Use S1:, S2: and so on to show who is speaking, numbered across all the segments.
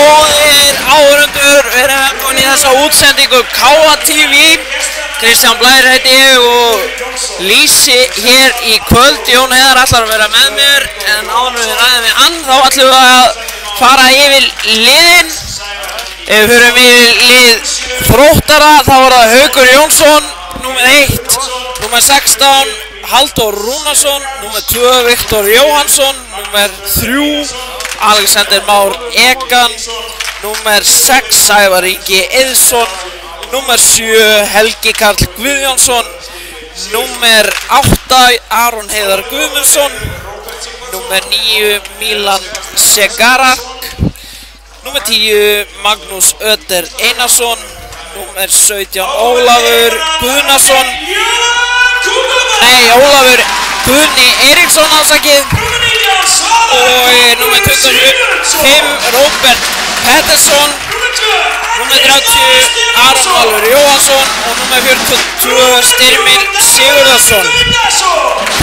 S1: Góðir áhorfendur, við erum velkomin í þessa útsendingu KA TV. Kristján Blær heiti ég og lýsi hér í kvöld. Jón Heiðar ætlar að vera með mér, en áður en við ræðum við hann, þá ætlum við að fara yfir liðin. Ef við förum yfir lið Þróttara, þá var það Haukur Jónsson, númer 1, númer 16, Halldór Rúnarsson, númer 2, Viktor Jóhannsson, númer 3, Alexander Már Egan, númer 6, Sævar Ingi Eiðsson, númer 7, Helgi Karl Guðjónsson, númer 8, Aron Heiðar Guðmundsson, númer 9, Milan Segarak, númer 10, Magnús Öder Einarsson, númer 17, Ólafur Guðnarsson, Ólafur Guðni Eiríksson ásakið, og númer 25, Róbert Pettersson, númer 30, Aron Valur Jóhansson og númer 42, Styrmir Sigurðarsson.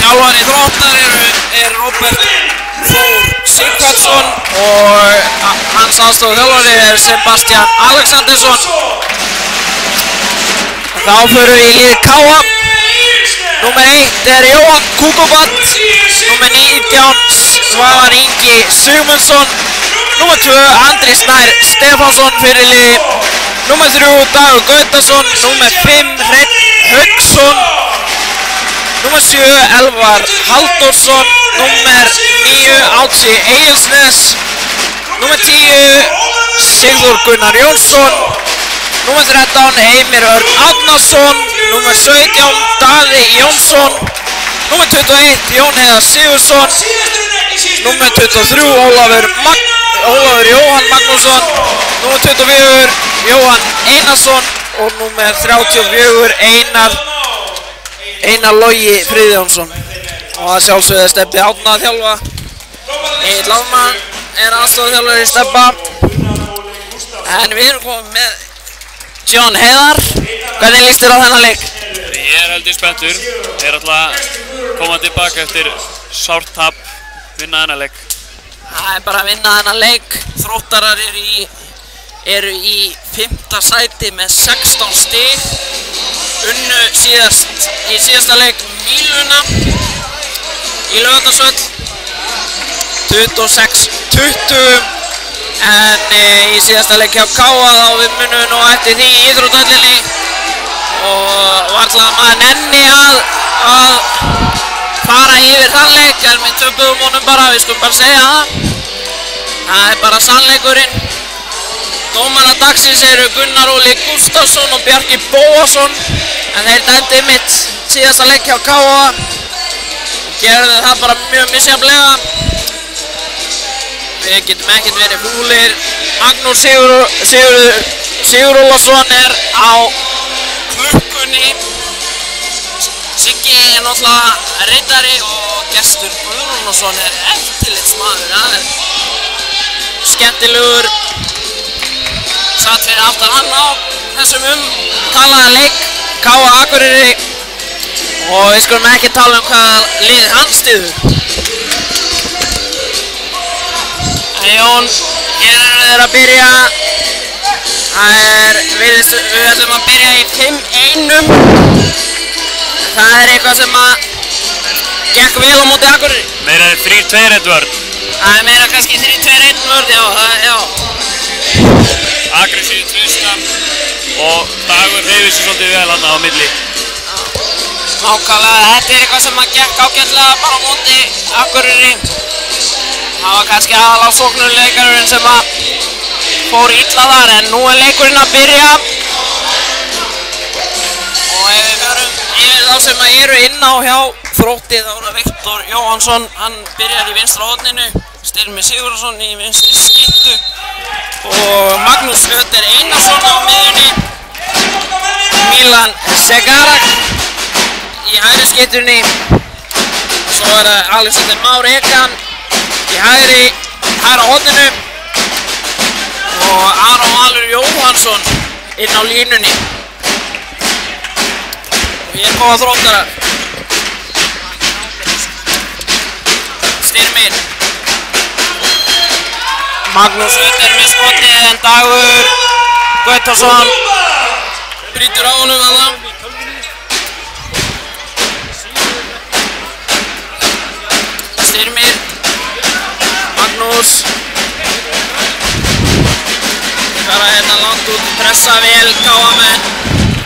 S1: Þjálfari Þróttar er Róbert Þór Sighvatsson og hans aðstoðarþjálfari er Sebastian Alexandersson. Þá förum við í lið KA. Númer 1 er Jóhann Kukubat, númer 19, Svavar Ingi Sigmundsson, númer 2, Andri Snær Stefánsson fyrir lið, númer 3, Dagur Gautason, númer 5, Hreinn Hauksson, númer 7, Elvar Halldórsson, númer 9, Átsi Egilsnes, númer 10, Sigþór Gunnar Jónsson, númer 13, Heimir Örn Árnason, númer 17, Daði Jónsson, númer 21, Jón Heiðar Sigurðsson, númer 23, Ólafur Jóhann Magnússon, númer 24, Jóhann Einarsson og númer 34, Einar Logi Friðjónsson. Og að sjálfsögðu er Stebbi Árna að þjálfa. Egill Ármann er aðstoðarþjálfari Stebba. En við erum komið með Jón Heiðar. Hvernig líst þér á þennan leik?
S2: Ég er heldur spenntur. Ég er alltaf að koma tilbaka eftir sárt tap, vinna þennan leik.
S1: Það er bara að vinna þennan leik. Þróttarar eru í 5. sæti með 16 stig. Unnu í síðasta leik Míluna í Laugardalshöll 26-20. En í síðasta leik hjá KA þá við munum nú eftir því í íþróttahöllinni og varla maður nenni að fara yfir þann leik, en við töpuðum honum bara, við skulum bara segja það. Það er bara sannleikurinn. Dómarar dagsins eru Gunnar Óli Gústafsson og Bjarki Bóasson, en þeir dæmdu mitt síðasta leik hjá KA og gerðu það bara mjög misjafnlega. Við getum ekkert verið fúlir. Magnús Sigurðarson er á klukkunni. Siggi er náttúrulega riddari og Gestur Guðrúnarsson er eftirlitsmaður. Hann er skemmtilegur. Satt fyrir aftan hann á þessum talaða leik KA Akureyri og við skulum ekki tala hvaða lið hann styður. Jón, hér eru þeir að byrja. Við ætlum að byrja í 5-1. Það er eitthvað sem gekk vel á móti Akureyri.
S2: Meira 3-2 vörn.
S1: Það er meira kannski 3-2 vörn, já.
S2: Aggressív tvistam og Dagur hreyfir sig svolítið vel hann á milli.
S1: Nákvæmlega, þetta er eitthvað sem gekk ágætlega bara á móti Akureyri. Það var kannski aðalega sóknarleikarinn sem fór illa þar, en nú er leikurinn að byrja. Og ef við förum yfir þá sem eru inn á hjá Þrótti, þá er það Viktor Jóhannsson, hann byrjar í vinstra horninu, Styrmir Sigurðarsson í vinstri skyttu og Magnús Öder Einarsson á miðjunni, Milan Segarak í hægri skyttunni, svo er það Alexander Már Egan í hægra horninu og Aron Valur Jóhansson inn á línunni. Og hér koma Þróttarar. Styrmir Magnús Utter með skotið en Dagur Gautason brýtur á honum þarna. Styrmir Magnús fara hérna langt út, pressa vel KM-menn,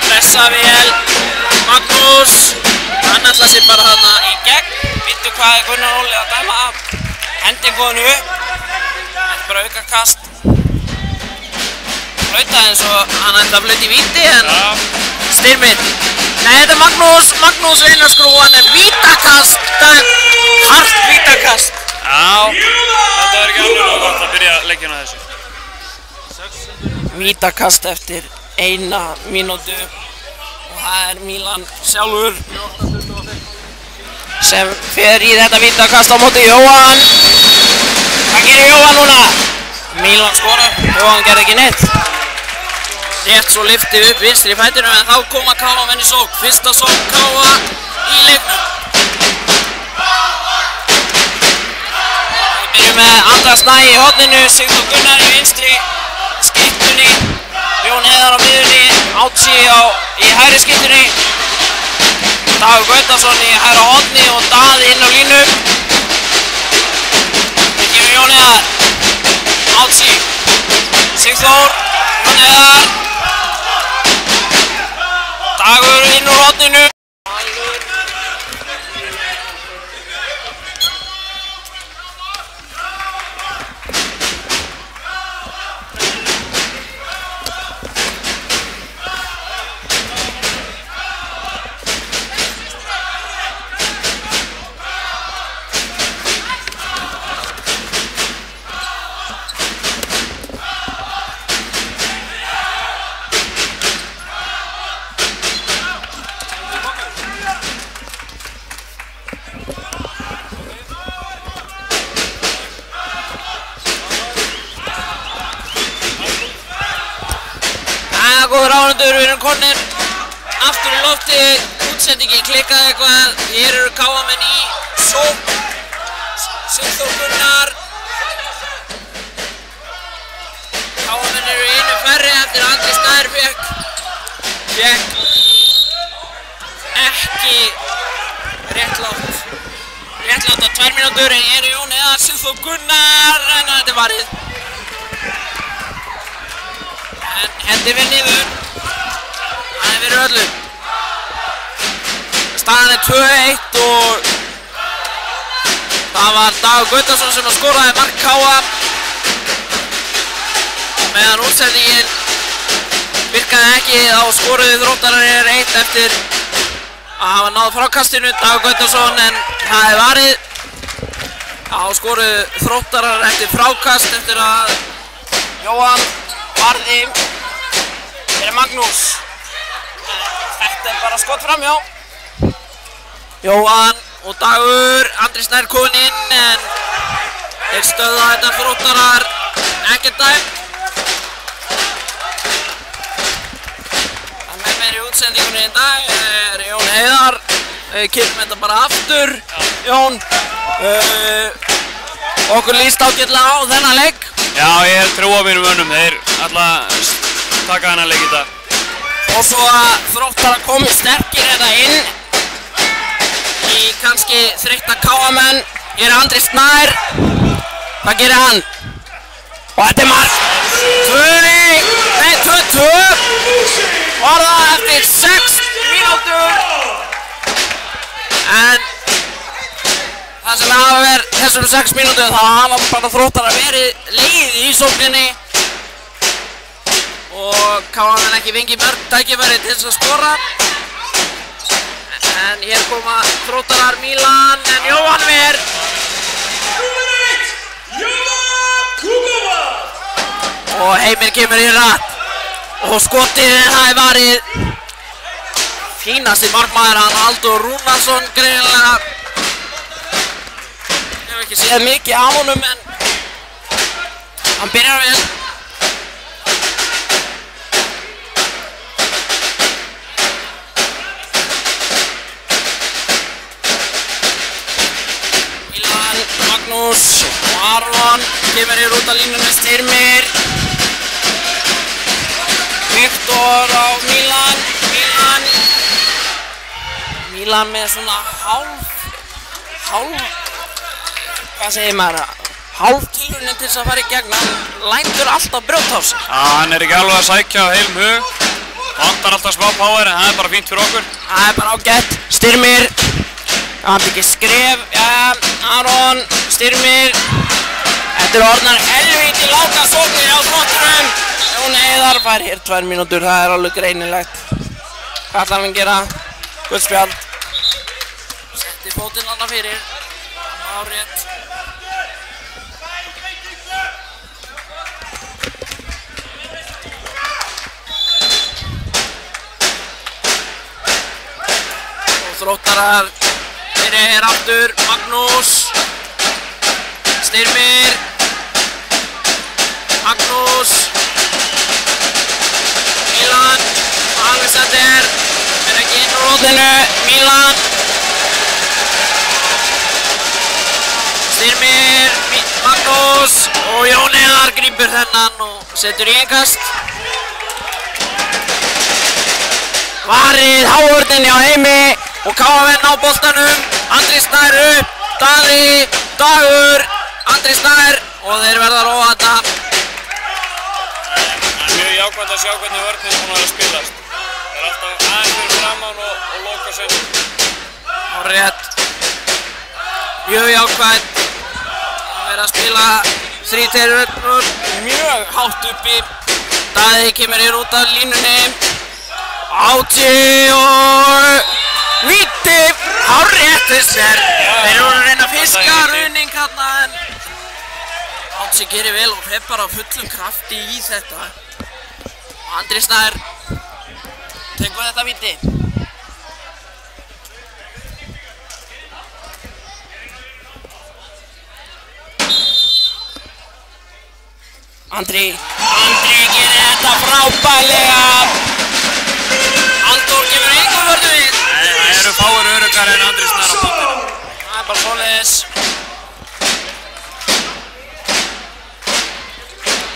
S1: pressa vel Magnús, hann ætla sér bara þarna í gegn. Vittu hvað er Gunnar Óli að dæma af hendingunni upp. Þetta er bara aukakast. Flauta eins og hann ætla að flauta í víti en Styrmir. Nei, þetta er Magnús Einarskrúan en vítakast, hart vítakast.
S2: Já, þetta er ekki alveg nóg gott að byrja leikinn á þessu.
S1: Vítakast eftir 1 mínútu og það er Milan sjálfur sem fer í þetta vítakast á móti Jóhann. Hvað gerir Jóhann núna? Milan skorar, Jóhann gerði ekki neitt. Rétt svo lyfti upp vinstri í fætinum en þá koma KM-menn í sókn. Fyrsta sókn KM í leiknum. Við byrjum með Andra Snæ í horninu, Sigþór Gunnar í vinstri skiptunni, Jón Heiðar á miðjunni, Átsi í hægri skiptunni, Dagur Gautason í hægra horni og Daði inn á línu. Við gefum Jón Heiðar, Átsi, Sigþór, Jón Heiðar, Dagur inn úr horninu. Góður áhorfendur, við erum komnir aftur í lofti, útsendingin klikkaði eitthvað, hér eru KM-menn í sókn, Sigþór Gunnar, KM-menn eru einu færri eftir að Andri Snær fékk ekki réttláta 2 mínútur en hér er Jón Heiðar, Sigþór Gunnar, en þetta er varið. En hendir við niður, það er verið öllu. Staðan er 2-1 og það var Dagur Gautason sem skoraði mark KM. Meðan útsendingin virkaði ekki, þá skoruðu Þróttarar 1 eftir að hafa náð frákastinu, Dagur Gautason, en það er varið. Þá skoruðu Þróttarar eftir frákast eftir að Jóhann varði. Hér er Magnús. Þetta er bara skott framhjá. Jóhann og Dagur, Andri Snær kominn inn en þeir stöðva þetta Þróttarar ekkert dæmt. Það með mér í útsendingunni í dag er Jón Heiðar. Við kynum þetta bara aftur, Jón. Okkur líst ágætlega á þennan leik.
S2: Já, ég hef trú á mínum mönnum, þeir alltaf taka þennan leik í dag.
S1: Og svo að Þróttarar komi sterkir þetta inn í kannski þreytta KM-menn. Hér er Andri Snær. Hvað gerir hann? Og þetta er mark. 2-2. Var það eftir 6 mínútur. En það sem hafa verið þessum 6 mínútum þá hafa bara Þróttarar verið leið í sókninni og KM-menn ekki fengið mörg tækifæri til þess að skora. En hér koma Þróttarar Milan en Jóhann ver. Og Heimir kemur í rætt og skotið það er varið. Fínasti markmaður hann Halldór Rúnarsson greinilega. Ég hef ekki séð mikið á honum en hann byrjar vel. Milan, Magnús og Aron kemur hér út af línunni, Styrmir. Viktor á Milan. Milan með svona hvað segir maður? Hálf tilraunin til þess að fara í gegn. Hann lætur alltaf brjóta á sig.
S2: Hann ekki alveg að sækja á heilum hug. Vantar alltaf smá power en það bara fínt fyrir okkur.
S1: Það bara ágætt. Styrmir. Hann byggir skref. Aron, Styrmir. Þetta orðnar helvíti láta sóknir á Þrótturum. Jón Heiðar fær hér 2 mínútur. Það alveg greinilegt. Hvað ætlar hann að gera? Gult spjald. Setti fótinn alltaf fyrir. Árétt. Þróttarar fyrir hér aftur, Magnús, Styrmir, Magnús, Milan, Alexander, er ekki inn á rótinu, Milan, Styrmir, Magnús og Jón Heiðar grípur þennan og setur í innkast. Varið hávörðinni á Heimi. Og KFN á boltanum, Andri Snær upp, Daði, Dagur, Andri Snær og þeir verða að róa þetta.
S2: Það er mjög jákvæmt að sjá hvernig vörnin er búin að spilast. Það er alltaf aðeins fyrir framann og loka sinn.
S1: Hárrétt. Mjög jákvæmt. Það verða að spila 3-2 vörnur, mjög hátt uppi. Daði kemur hér út af línunni. Átti og... Víti, hárrétt þess er. Þeir eru að reyna að fiska ruðning hérna en Átsi gerir vel og fer bara á fullum krafti í þetta. Andri Snær tekur þetta víti. Andri gerir þetta frábærlega. Halldór kemur engum vörðu við.
S2: Það eru fáir öruggar en Andri Snær á punktinu.
S1: Það er bara svoleiðis.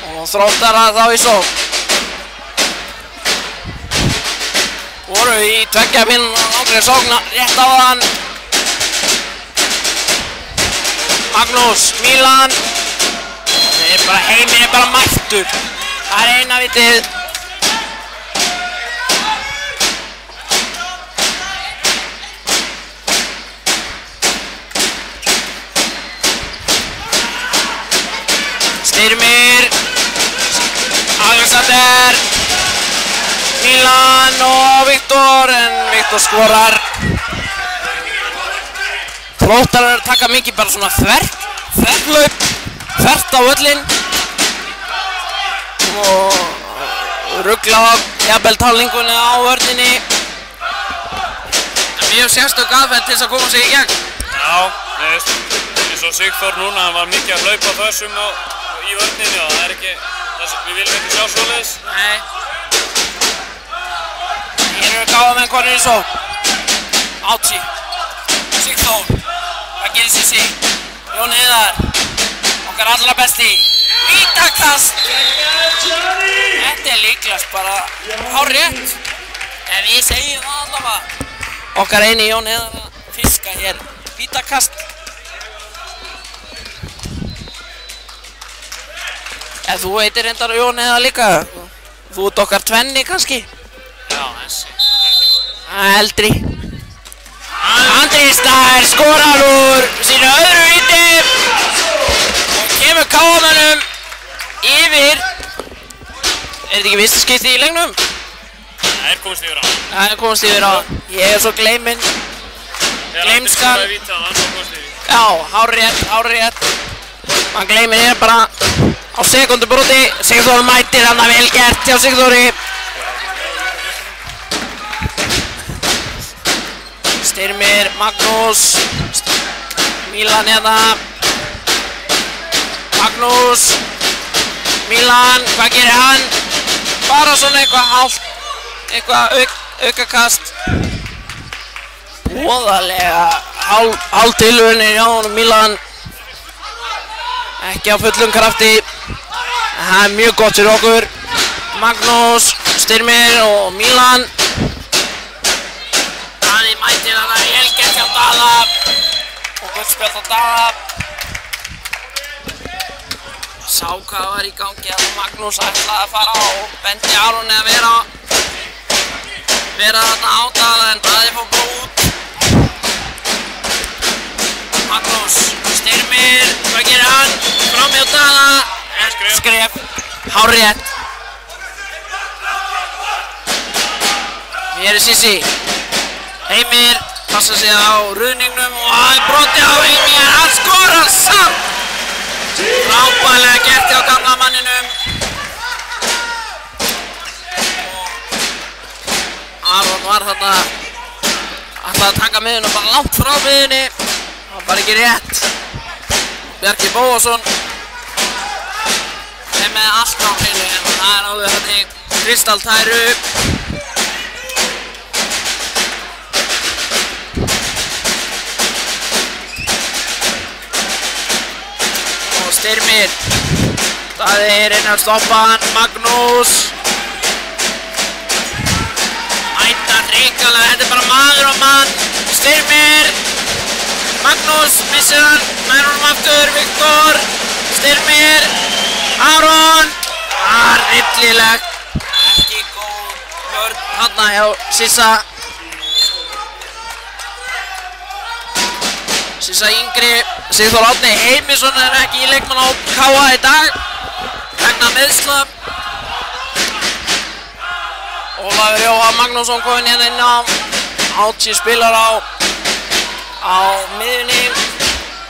S1: Og Þróttarar þá í sókn. Voru í 2 mínútna langri sókn rétt áðan. Magnús, Milan. Heimir er bara mættur. Það er eina vitið. Styrmir, Alexander, Milan og Viktor, en Viktor skorar. Þróttarar taka mikið bara svona þverrlaup, þvert á völlinn og ruggla á jafnvel talningunni á vörninni. Mjög sérstök aðferð til þess að koma sig í gegn.
S2: Já, eins og Sigþór núna, hann var mikið að hlaupa þessum í vörninni og það er ekki, við viljum ekki sjá svoleiðis.
S1: Nei. Hér eru KFN konur í sókn. Átsi, Sigþór, hvað gerir Sissi? Jón Heiðar, okkar allra besti. Vítakast! Þetta er líklegast bara hárrétt. En ég segi það allavega. Okkar eini Jón Heiðar að fiska hér. Vítakast. Ef þú heitir reyndar Jón Heiðar líka. Þú ert okkar tvenni kannski.
S2: Já, þessi.
S1: Eldri. Andri Snær skorar úr sínu öðru víti. Og kemur KFN-um yfir. Er þetta ekki fyrsta skipti í leiknum?
S2: Það er komist yfir á.
S1: Það er komist yfir á. Ég er svo gleyminn. Gleymskan. Já, hárrétt. Man gleymir hér bara á sekundubróti. Sigþór mætir, hann er vel gert hjá Sigþóri. Styrmir, Magnús. Milan hérna. Magnús. Milan, hvað gerir hann? Bara svona eitthvað aukakast. Voðalega hálf tilraunir hjá honum Milan. Ekki á fullum krafti. Það er mjög gott fyrir okkur. Magnús, Styrmir og Milan. Daði mætir þarna vel gert hjá Daða. Og guldspjald á Daða. Sá hvað var í gangi að Magnús ætlaði að fara og bendi Aroni að vera þarna á Daða en Daði fór bara út. Magnús, Styrmir, hvað gerir hann? Fram hjá Daða, en skref, hárrétt. Hér er Sissi. Heimir, passa sig á ruðningnum og það er brotið á Heimir, hann skorar samt! Frábærlega gert hjá gamla manninum. Aron var þarna, ætlaði að taka miðuna bara langt frá miðunni. Það var bara ekki rétt. Bjarki Bóasson er með allt á hreinu en það er alveg þannig kristaltæru. Og Styrmir. Það er inn að stoppa hann, Magnús. Mæta hrikalega, þetta er bara maður og mann. Styrmir. Magnús missir hann, nær honum aftur, Viktor, Styrmir, Aron, rillilegt, ekki góð vörn þarna hjá Sissa. Sissa yngri, Sigþór Árni Heimisson er ekki í leikmann á KA í dag, vegna meiðsla. Ólafur Jóhann Magnússon kominn hérna inn á, 80 spilar á miðjunni.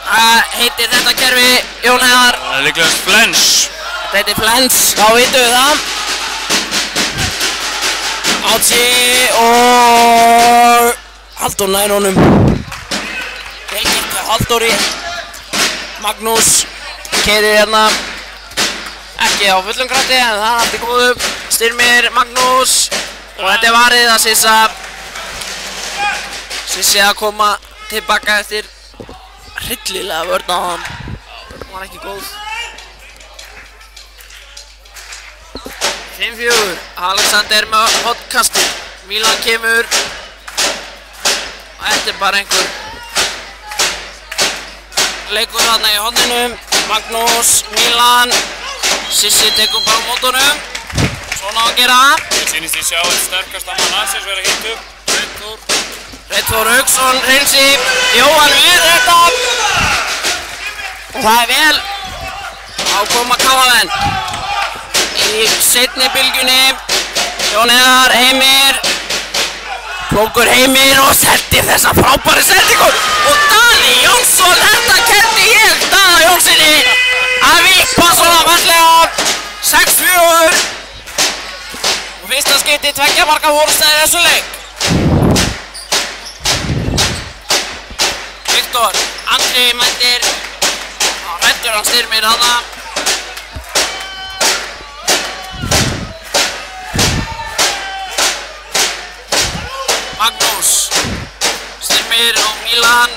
S1: Hvað heitir þetta kerfi, Jón Heiðar?
S2: Það er líklegast Flens.
S1: Þetta heitir Flens, þá vitum við það. Átsi og Halldór nær honum. Velgert hjá Halldóri. Magnús keyrir hérna. Ekki á fullum krafti en það er allt í góðu. Styrmir, Magnús og þetta er varið að Sissi að koma tilbaka eftir hryllilega vörn á hann. Vörn var ekki góð. 5-4. Alexander með hotkasti. Milan kemur. Og þetta er bara einhver leikur þarna í horninu. Magnús, Milan. Sissi tekur bara á mótunum. Svona á að gera.
S2: Ég sýnist ég sjá eitt sterkasta mann aðsins vera hitt upp.
S1: Reitþór Hauksson, hreinsi, Jóhann við þetta og það er vel á koma KFN í seinni bylgjunni. Jón Heiðar, Heimir, klókur Heimir og setti þessa frábæri sendingu og Daði Jónsson, þetta kenni ég Daða Jónssoni að vippa svona fallega 6-4 og fyrsta skipti 2 marka vorstæði þessu leik. Viktor, Andri mættir og hræddur hann Styrmir þarna. Magnús, Styrmir og Milan.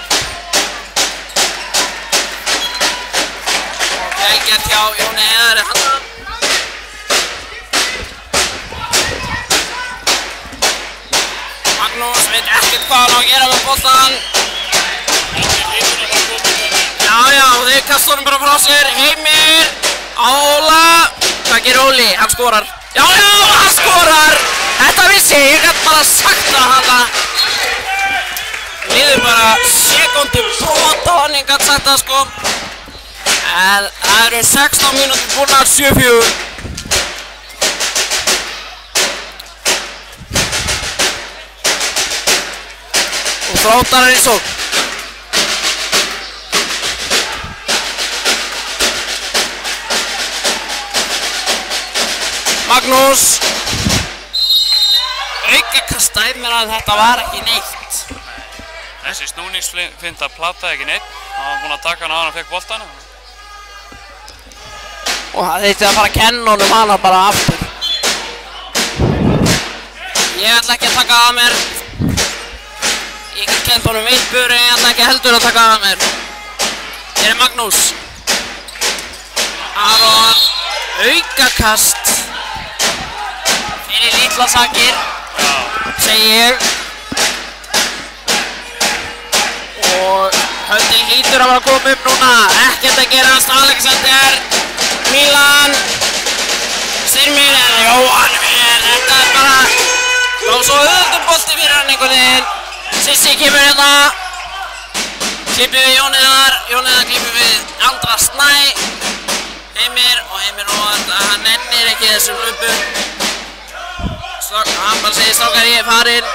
S1: Og vel gert hjá Jóni Heiðari þarna. Magnús veit ekkert hvað hann á að gera með boltann. Já, þeir kasta honum bara frá sér. Heimir, Óla. Hvað gerir Óli? Hann skorar. Já, hann skorar! Þetta vissi ég gæti bara sagt það hana. Liður bara sekúndu brot á hann, ég gæti sagt það sko. En það eru 16 mínútur búnar 7-4. Og Þróttarar í sókn. Magnús. Aukakast dæmir að þetta var ekki neitt.
S2: Þessi snúningsfinta plataði ekki neitt. Hann var búinn að taka hann á hann og fekk boltan.
S1: Og það þýtti að fara að kenna honum hana bara aftur. Ég ætla ekki að taka að mér. Ég get kennt honum viðbjör en ég ætla ekki heldur að taka að mér. Hér er Magnús. Aron, aukakast fyrir litla sakir, segi ég. Og höndin hlýtur að vera að koma upp núna, ekkert að gerast, Alexander, Milan, Styrmir, Jóhann, þetta er bara, þá svo auðvitað bolti fyrir hann einhvern veginn. Sissi kemur hérna, klippir við Jón Heiðar klippir við Andra Snæ, Heimir og hann nennir ekki þessum hlaupum. Hann bara segir strákar ég er farinn.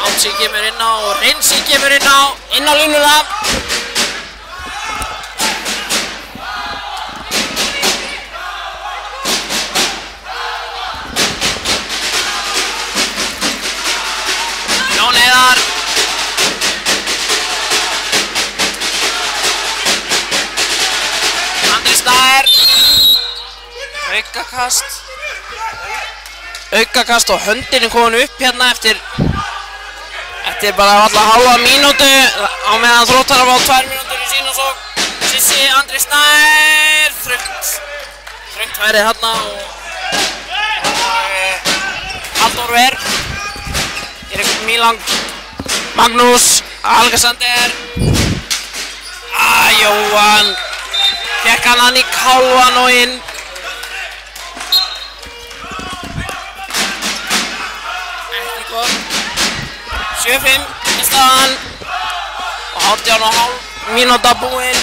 S1: Átsi kemur inn á og Reynsi kemur inn á línuna. Jón Heiðar. Andri Snær. Aukakast og höndin er komin upp hérna eftir bara alltaf hálfa mínútu á meðan Þróttarar fá 2 mínútur í sína svo Sissi, Andri Snær, þröngt færið hérna og Halldór Ver, Erik Milan, Magnús, Alexander, Jóhann, fekk hann í kálvan og inn. Ekki gott. 7-5 í staðan og 18,5 mínúta búinn.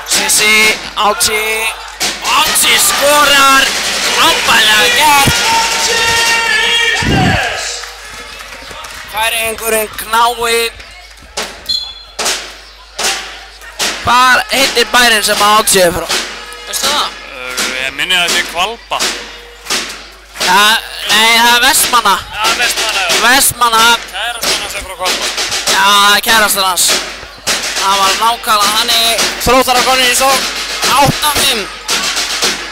S1: Sissi, Átsi skorar, ábæðilega gert. Færingurinn Knái. Hvað heitir bærinn sem Átsi er frá? Veistu það?
S2: Ég minni að þetta er Hvalba.
S1: Nei, það er Vestmanna.
S2: Já, Vestmanna, já.
S1: Vestmanna.
S2: Kærastan hans er frá Hvalba.
S1: Já, það er kærastan hans. Það var nákvæmlega þannig. Þróttarar konir í sókn. 8-5.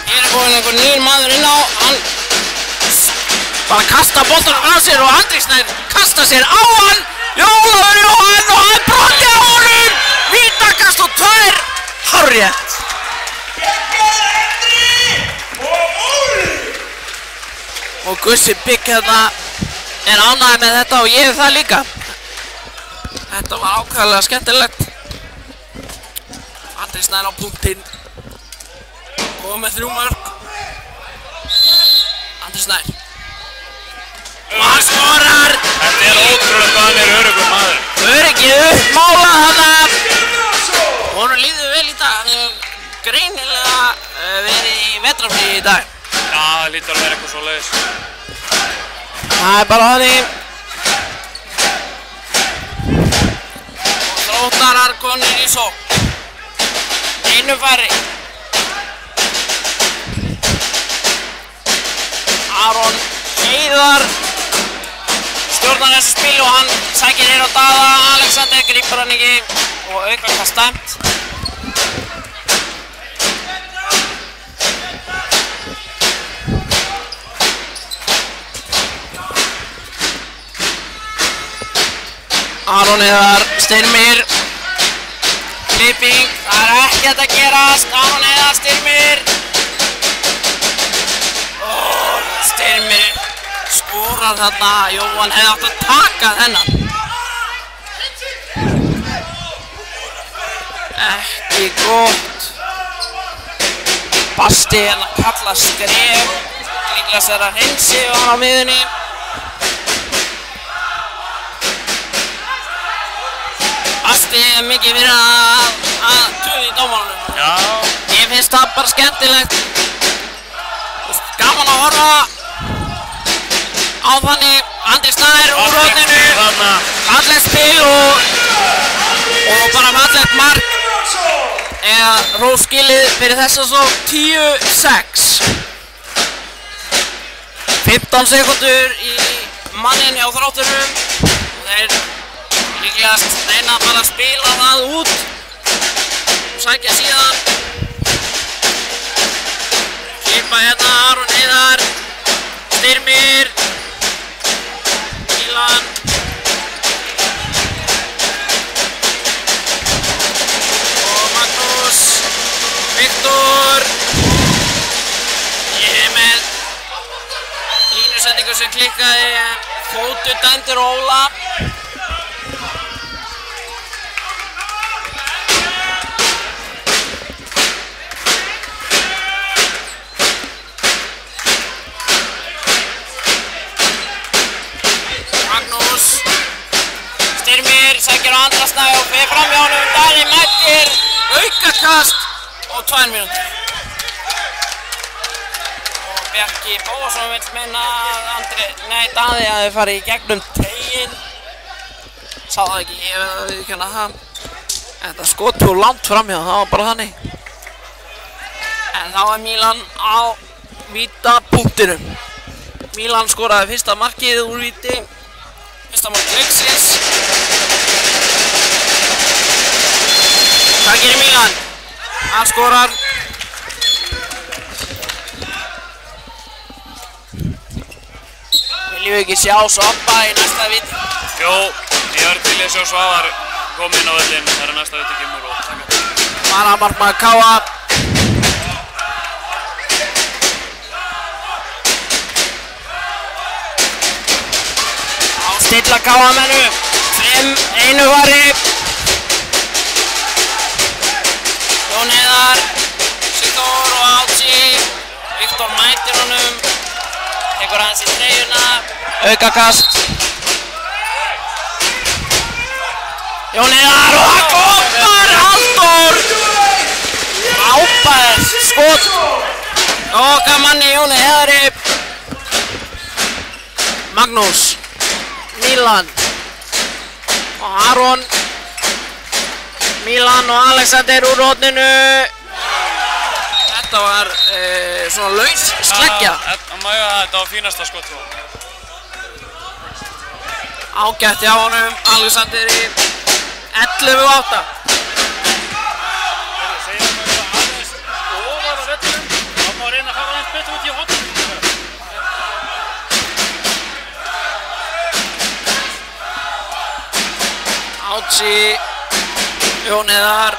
S1: Hér er komin einhver nýr maður inn á. Hann bara kasta boltanum frá sér og Andri Snær kasta sér á hann. Ólafur Jóhann og hann brotið á honum. Vítakast og 2 hárrétt. Og Gussi Bygg hérna er ánægður með þetta og ég er það líka. Þetta var ákvæðilega skemmtilegt. Andri Snær á punktinn. Góð með 3 mörk. Andri Snær. Og hann skorar.
S2: Þetta er ótrúlega hvað hann er öruggur maður.
S1: Öryggið uppmálað þarna. Honum líður vel í dag. Hann hefur greinilega verið í vetrarfríi í dag.
S2: Já, það lítur að vera eitthvað svoleiðis.
S1: Það er bara þannig. Og Þróttarar konir í sókn. Einu færri. Aron Heiðar stjórnar þessu spil og hann sækir hér á Daða. Alexander grípur hann ekki og aukakast dæmt. Aron Heiðar, Styrmir, klipping, það er ekkert að gerast. Aron Heiðar, Styrmir. Styrmir skorar þarna, Jóhann hefði átt að taka þennan. Ekki gott. Basti hérna kalla skref. Líklegast er að Reynsi og hann á miðunni. Basti er mikið fyrir að töða í dómarunum.
S2: Já.
S1: Ég finnst það bara skemmtilegt. Gaman að horfa á þannig. Andri Snær úr horninu. Fallegt spil og bara fallegt mark. Eða róskilið fyrir þessa svo 10-6. 15 sekundur í mannin hjá Þrótturum. Og þeir líklegast reyna bara að spila það út og sækja síðan. hlaupa hérna, Aron Heiðar, Styrmir, Milan. Og Magnús, Viktor. Ég er með línusendingu sem klikkaði, fótu dæmdur Óla. Magnús, Styrmir, sækir á andra snæði og fer fram hjá honum, Daði mættir, aukakast og 2 mínútur. Og Bjarki Bóasson vill meina að Daði hafi farið í gegnum teiginn. Sá það ekki, ég verði að viðurkenna það. Þetta skot fór langt framhjá, það var bara þannig. En þá er Milan á vítapunktinum. Milan skoraði fyrsta markið úr víti. Fyrsta mark leiksins. Hvað gerir Milan? Hann skorar. Viljum við ekki sjá Svabba í næsta víti?
S2: Jó, ég var til að sjá Svavar koma inn á völlinn þegar næsta víti kemur og taka.
S1: Varamarkmaður Káa. Stilla Káamennu, 5-1 vari. Jón Heiðar, Sigþór og Átsi. Viktor mætir honum, tekur hans í treyjuna, aukakast. Jón Heiðar og það komar Halldór. Frábært skot. Okkar manni Jóni Heiðari. Magnús. Milan og Aron. Milan og Alexander úr horninu. Þetta var svona laus sleggja.
S2: Þetta var fínasta skot.
S1: Ágætt hjá honum, Alexander í 11-8.
S2: Segja maður aðeins ofar á vellinum. Þá má reyna að fara aðeins betur út í horninu.
S1: Átsi, Jón Heiðar,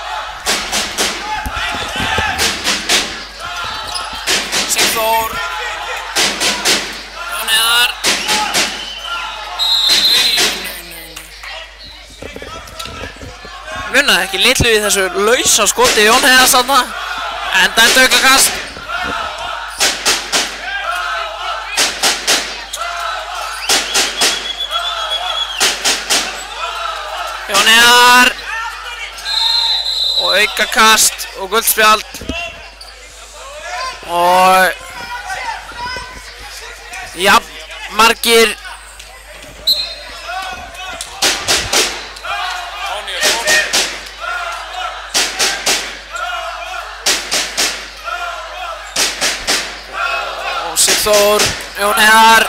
S1: Sigþór, Jón Heiðar. Munnaði ekki litlu í þessu lausa skoti Jón Heiðar þarna, en dæmt aukakast. Jón Heiðar og aukakast og guldspjald og margir og Sigþór, Jón Heiðar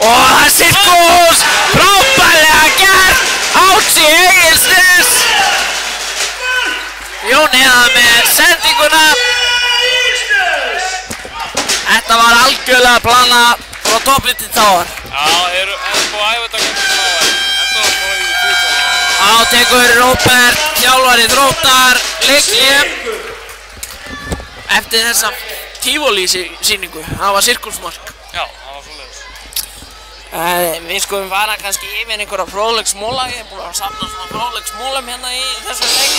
S1: og það er sirkus, frábærlega gert. Átsi Egilsnes. Jón Heiðar með sendinguna. Þetta var algjörlega plana frá toppliti Táar.
S2: Já, er búið að æfa þetta kannski Táar. Þetta var búið í fyrsta.
S1: Þá tekur Róbert, þjálfari Þróttar, leikhlé eftir þessa tívolí-sýningu. Það var sirkusmark.
S2: Já, það var svoleiðis.
S1: Við skulum fara kannski yfir einhverja fróðleiksmóla. Ég er búin að safna svona fróðleiksmólum hérna í þessum leik.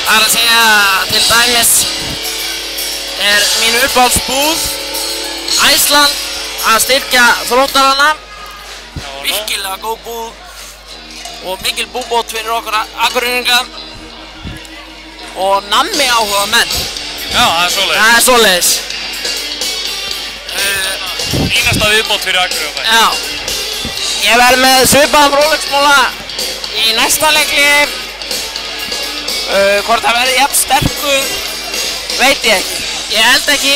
S1: Það er að segja, til dæmis er mín uppáhaldsbúð Æsland að styrkja Þróttarana. Virkilega góð búð og mikil búbót fyrir okkur Akureyringa og nammi áhuga menn.
S2: Já, það er svoleiðis.
S1: Það er svoleiðis.
S2: Fínasta viðbót fyrir Akureyri.
S1: Já. Ég verð með svipaðan fróðleiksmóla í næsta leikli. Hvort það verði jafn sterkur veit ég ekki. Ég held ekki.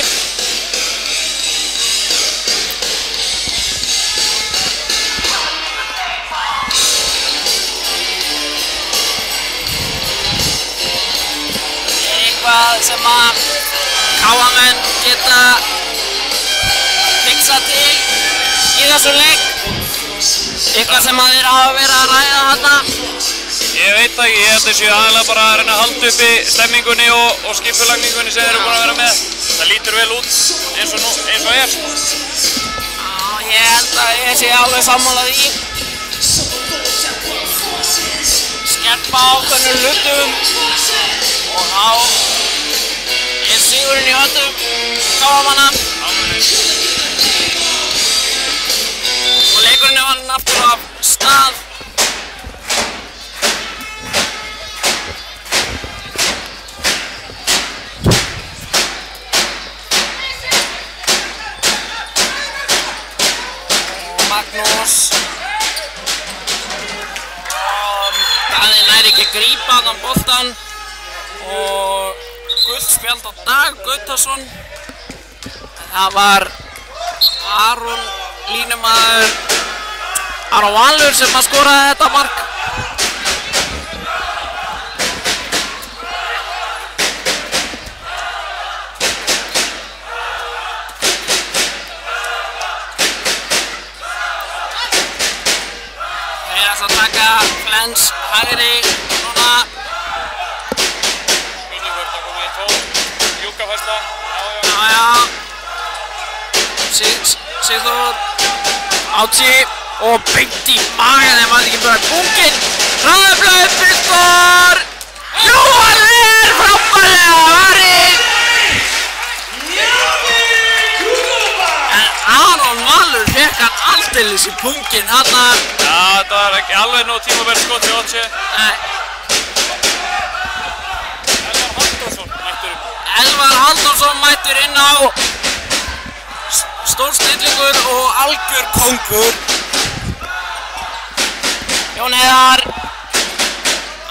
S1: Það er eitthvað sem að Káamenn geta vísa til í þessum leik? Eitthvað sem að þeir hafa verið að ræða þarna?
S2: Ég veit það ekki, ég held þessi aðalega bara að reyna að halda uppi stemmingunni og skipulagningunni sem þeir eru búin að vera með. Það lítur vel út eins og er.
S1: Já, ég held að ég sé alveg sammála því. Skerpa ákveðnum hlutum og þá er sigurinn í höndum KA-manna. Og leikurinn er vann aftur af stað. Magnús Daði nær ekki að grípa þann boltan og gult spjald á Dag Gautason. Það var Aron línumaður Aron Valur sem að skoraði þetta mark. Að taka Flens hægri núna.
S2: Spurning hvort það komið í tól. Júkafærsla.
S1: Já. Sigþór Átsi og beint í magan þegar maður ekki bara búnkinn. Hraðaflöð Viktor Jóhanner frábærlega varinn. En Aron Valur fekk hann aldeilis í punkinn þarna.
S2: Já, þetta var ekki alveg nóg tímabært skot hjá Otsi.
S1: Nei.
S2: Elvar Halldórsson
S1: Elvar Halldórsson mættur
S2: mættur inn.
S1: inn á. Stór snillingur og algjör kóngur. Jón Heiðar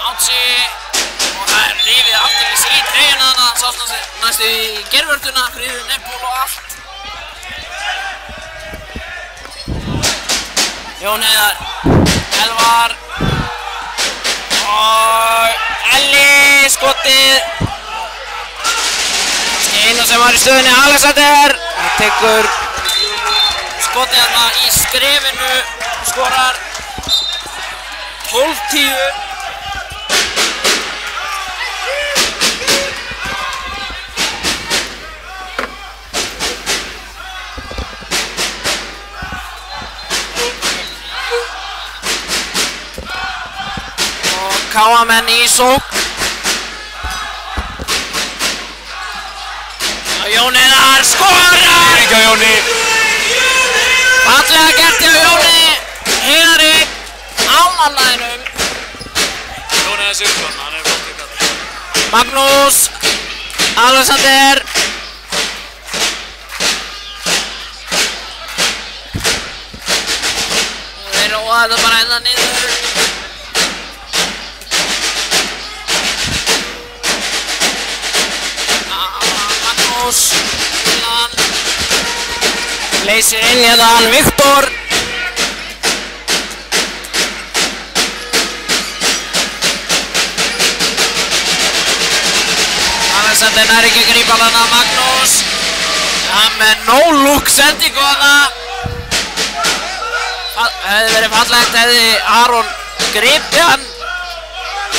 S1: Átsi og það er rifið afturlis í treyjuna þarna. Sást næstu í gervörtuna, friður nefnból og allt. Jón Heiðar, Elvar og Elli skotið. Einu sem var í stöðunni Alexander. Það tekur skotið þarna í skrefinu, skorar 12-10. KA-menn í sókn. Jón Heiðar skorar!
S2: Ekki á Jóni.
S1: Fallega gert hjá Jóni Heiðari á mannaðinum.
S2: Jón Heiðar Sigurðsson, hann er flott í þetta.
S1: Magnús Alexander. Þeir róa þetta bara enda niður. Leysir inn hérna hann Viktor. Alexander nær ekki að grípa hana Magnús. Hann með no-look sendingu hana. Hefði verið fallegt hefði Aron gripið hann.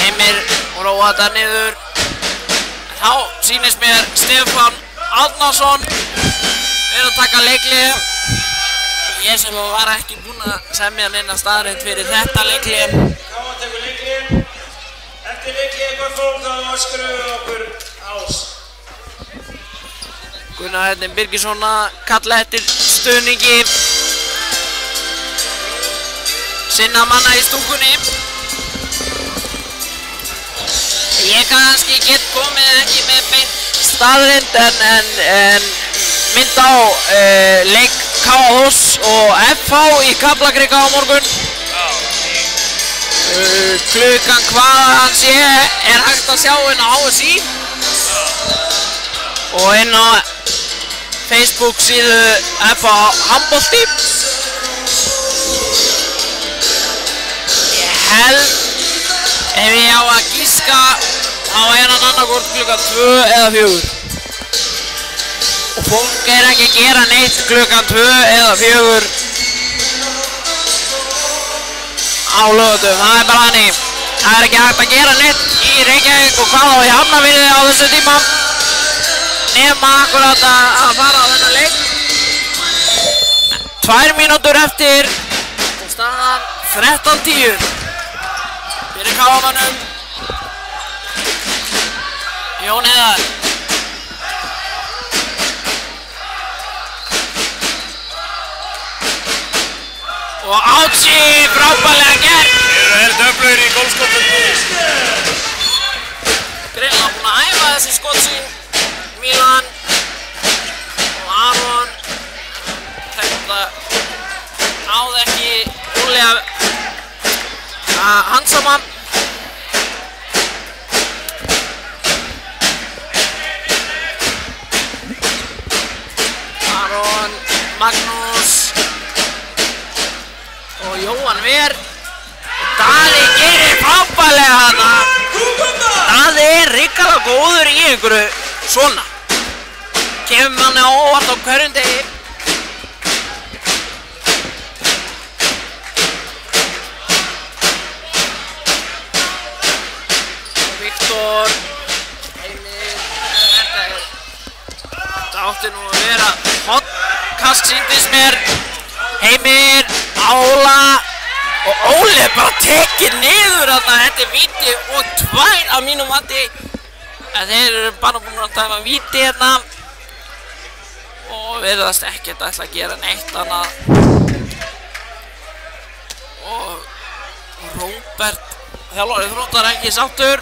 S1: Heimir og róa þetta niður. Þá sýnist mér Stefán Árnason er að taka leikli. Ég sem var ekki búinn að semja neina staðreind fyrir þetta leikli.
S3: Káa tekur leikli. Eftir leikli eitthvað fólk þá öskruðu okkur ás.
S1: Gunnar Henning Birgisson að kalla eftir stuðningi sinna manna í stúkunni. Ég kannski get komið ekki með beint staðreind en mynd á leik KA og FH í Kaplakrika á morgun. Klukkan hvað hann sé er hægt að sjá inn á HSI og inn á Facebook síðu FH handbolti. Ég held ef ég á að gíska þá er hann annarkvort klukkan 2 eða 4. Og Fólk ekki að gera neitt klukkan 2 eða 4 á lögutum, það bara hannig. Það ekki hægt að gera neitt í Reykjavík og hvað á í Hafnarfirði á þessu tíma nema akkurat að fara á þennan leik. 2 mínútur eftir og staðan 13-10 fyrir KM-mönnum. Jón Heiðar og Átsi frábærlega gert.
S2: Þeir eru döflur í gólfskotum.
S1: Greinilega búinn að æfa þessi skot sín. Milan og Aron. Þetta náði ekki rúlega að handsama. Aron, Magnús og Jóhann Ver. Daði gerir frábærlega þarna. Daði hrikalega góður í einhverju svona. Kemur manni á óvart á hverjum degi. Viktor, Heimir, þetta átti nú að vera hottkast sýndist mér. Heimir, Ála og Óli bara tekið niður þarna. Þetta er víti og 2 af mínum mati. En þeir eru bara búin að dæma víti hérna og virðast ekkert ætla að gera neitt annað. Og Róbert, þjálfari Þróttar ekki sáttur.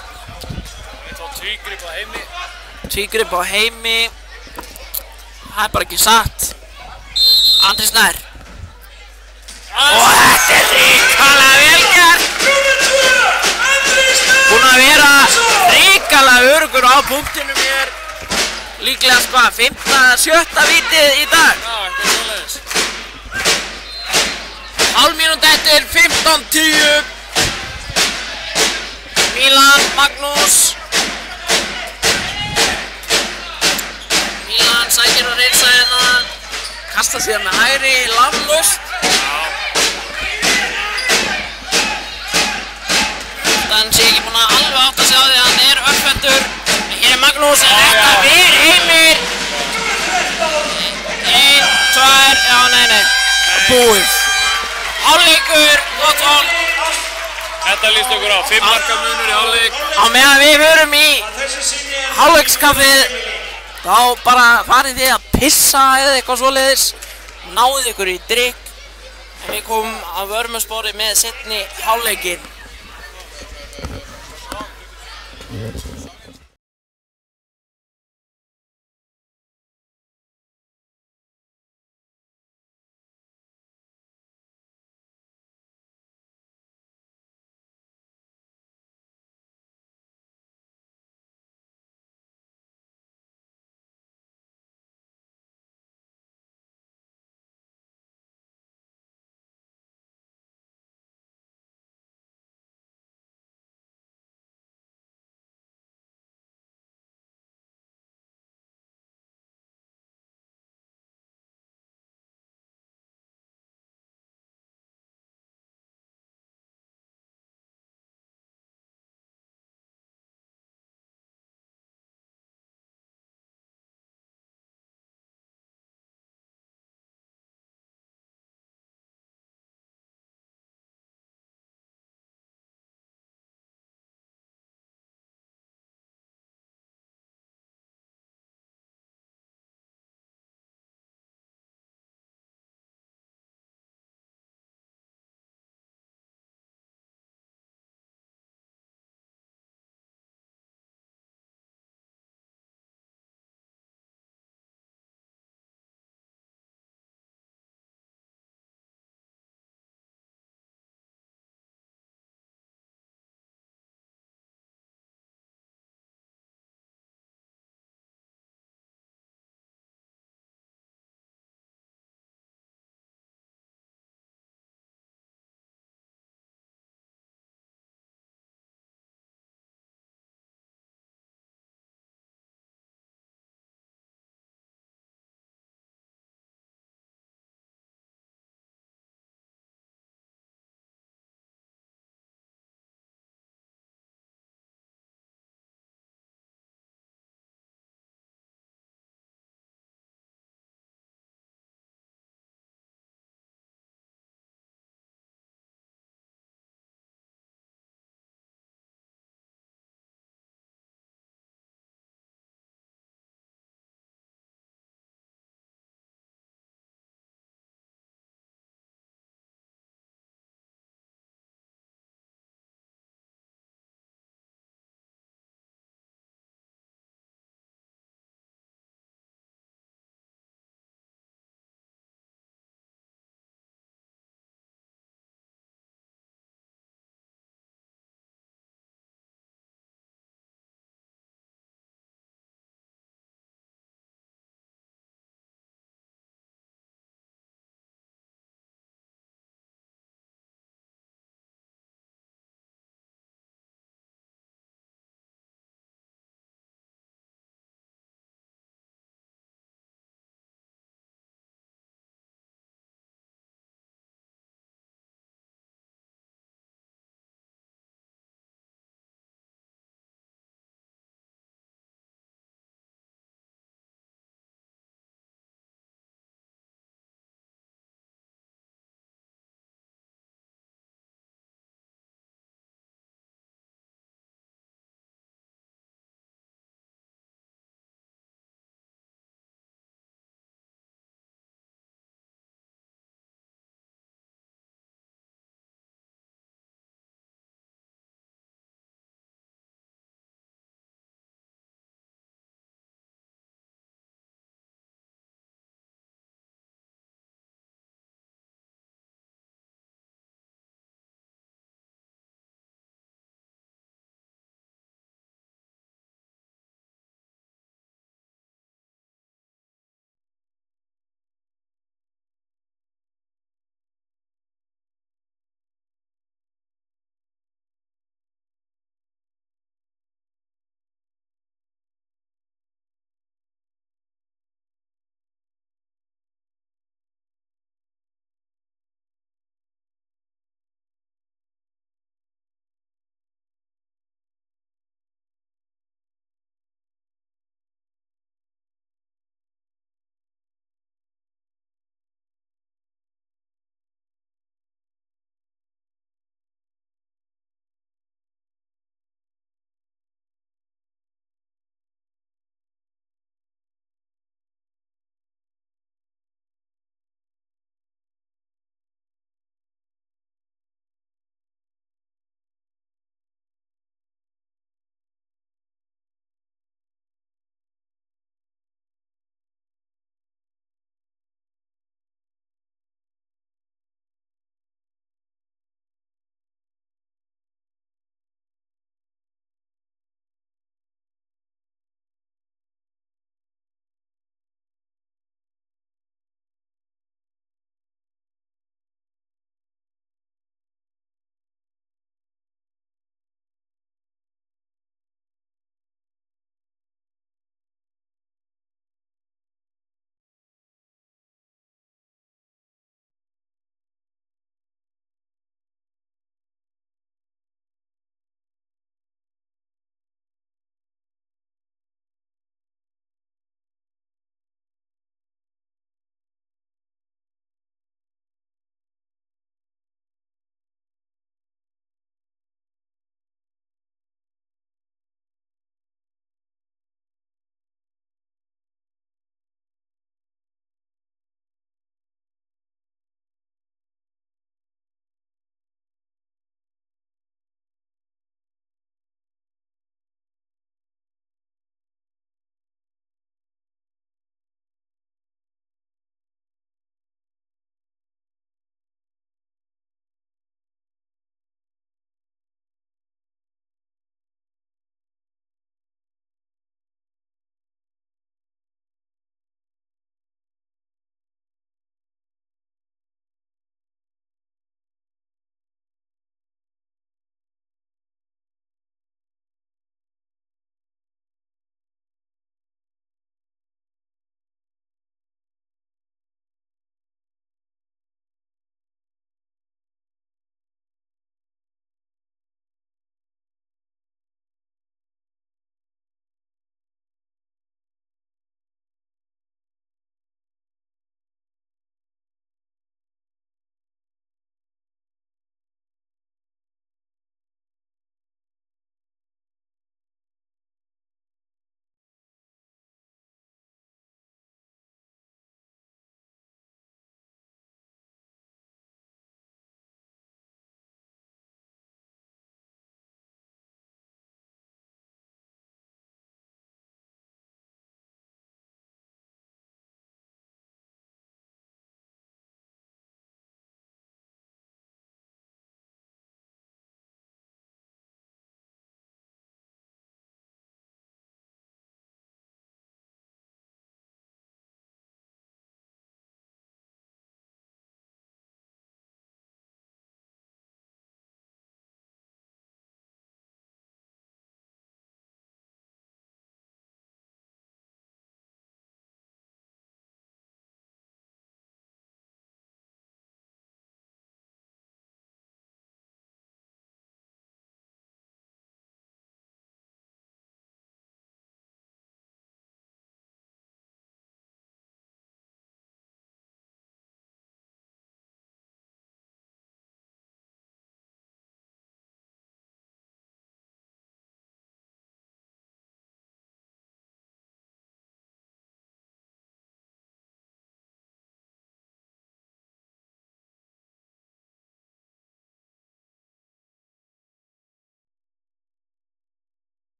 S2: Við fá tvígrip á Heimi.
S1: Tvígrip á Heimi. Það er bara ekki satt. Andri Snær. Og þetta er hrikalega vel gert. Búinn að vera hrikalega öruggur á punktinum hér. Líklega hvað, 5. 7. vítið í dag.
S2: Já, eitthvað svoleiðis.
S1: Hálf mínúti eftir, 15-10. Milan, Magnús. Milan sækir að reynsa hérna. Kasta sér með hægri, laflaust. Þannig sé ekki búinn að alveg átt að sjá því að hann er uppfendur. Hér er Magnús, en þetta fyrir Heimir. 1, 2, já, nei. Búið. Hálfleikur, gott hálf.
S2: Þetta líst okkur á, 5 marka munur í hálfleik.
S1: Á meðan við förum í hálfleikskaffið, þá bara farið þið að pissa eða eitthvað svoleiðis. Náðið ykkur í drykk. En við komum að vörmuspori með seinni hálfleikinn.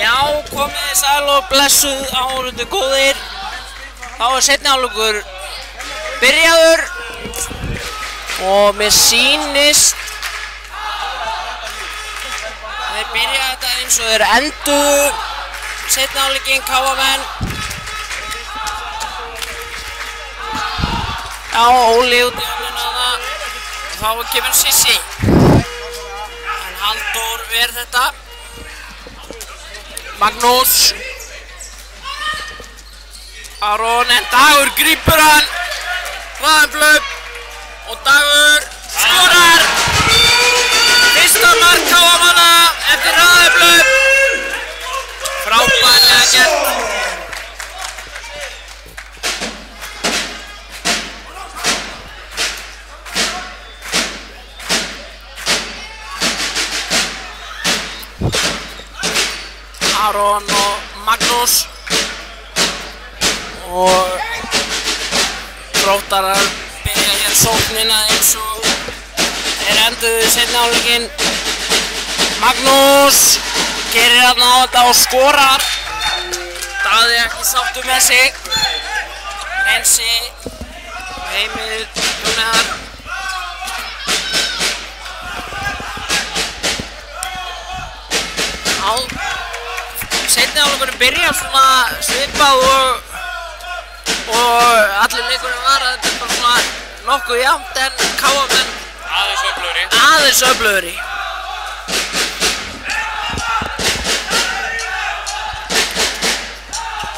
S1: Já, komið sæl og blessuð áhorfendur góðir. Þá seinni hálfleikur byrjaður og mér sýnist þeir byrja þetta eins og þeir enduðu seinni hálfleikinn KFN. Já, Óli út í hálfleikinn þarna og þá kemur Sissi. En Halldór ver þetta. Magnús Aron en Dagur grípur hann hraðanblöp og Dagur skorar fyrsta mark KFN-manna eftir hraðanblöp frábærlega gert. Aron og Magnús og Þróttarar byrja hér sóknina eins og þeir enduðu seinni hálfleikinn. Magnús gerir þarna á þetta og skorar. Daði ekki sáttur með sig. Rensi Heimir Jónæðar. Seinni hálfleikurinn byrjar svona svipað og allir leikurinn var að þetta er bara svona nokkuð jafnt en KFN aðeins öflugri.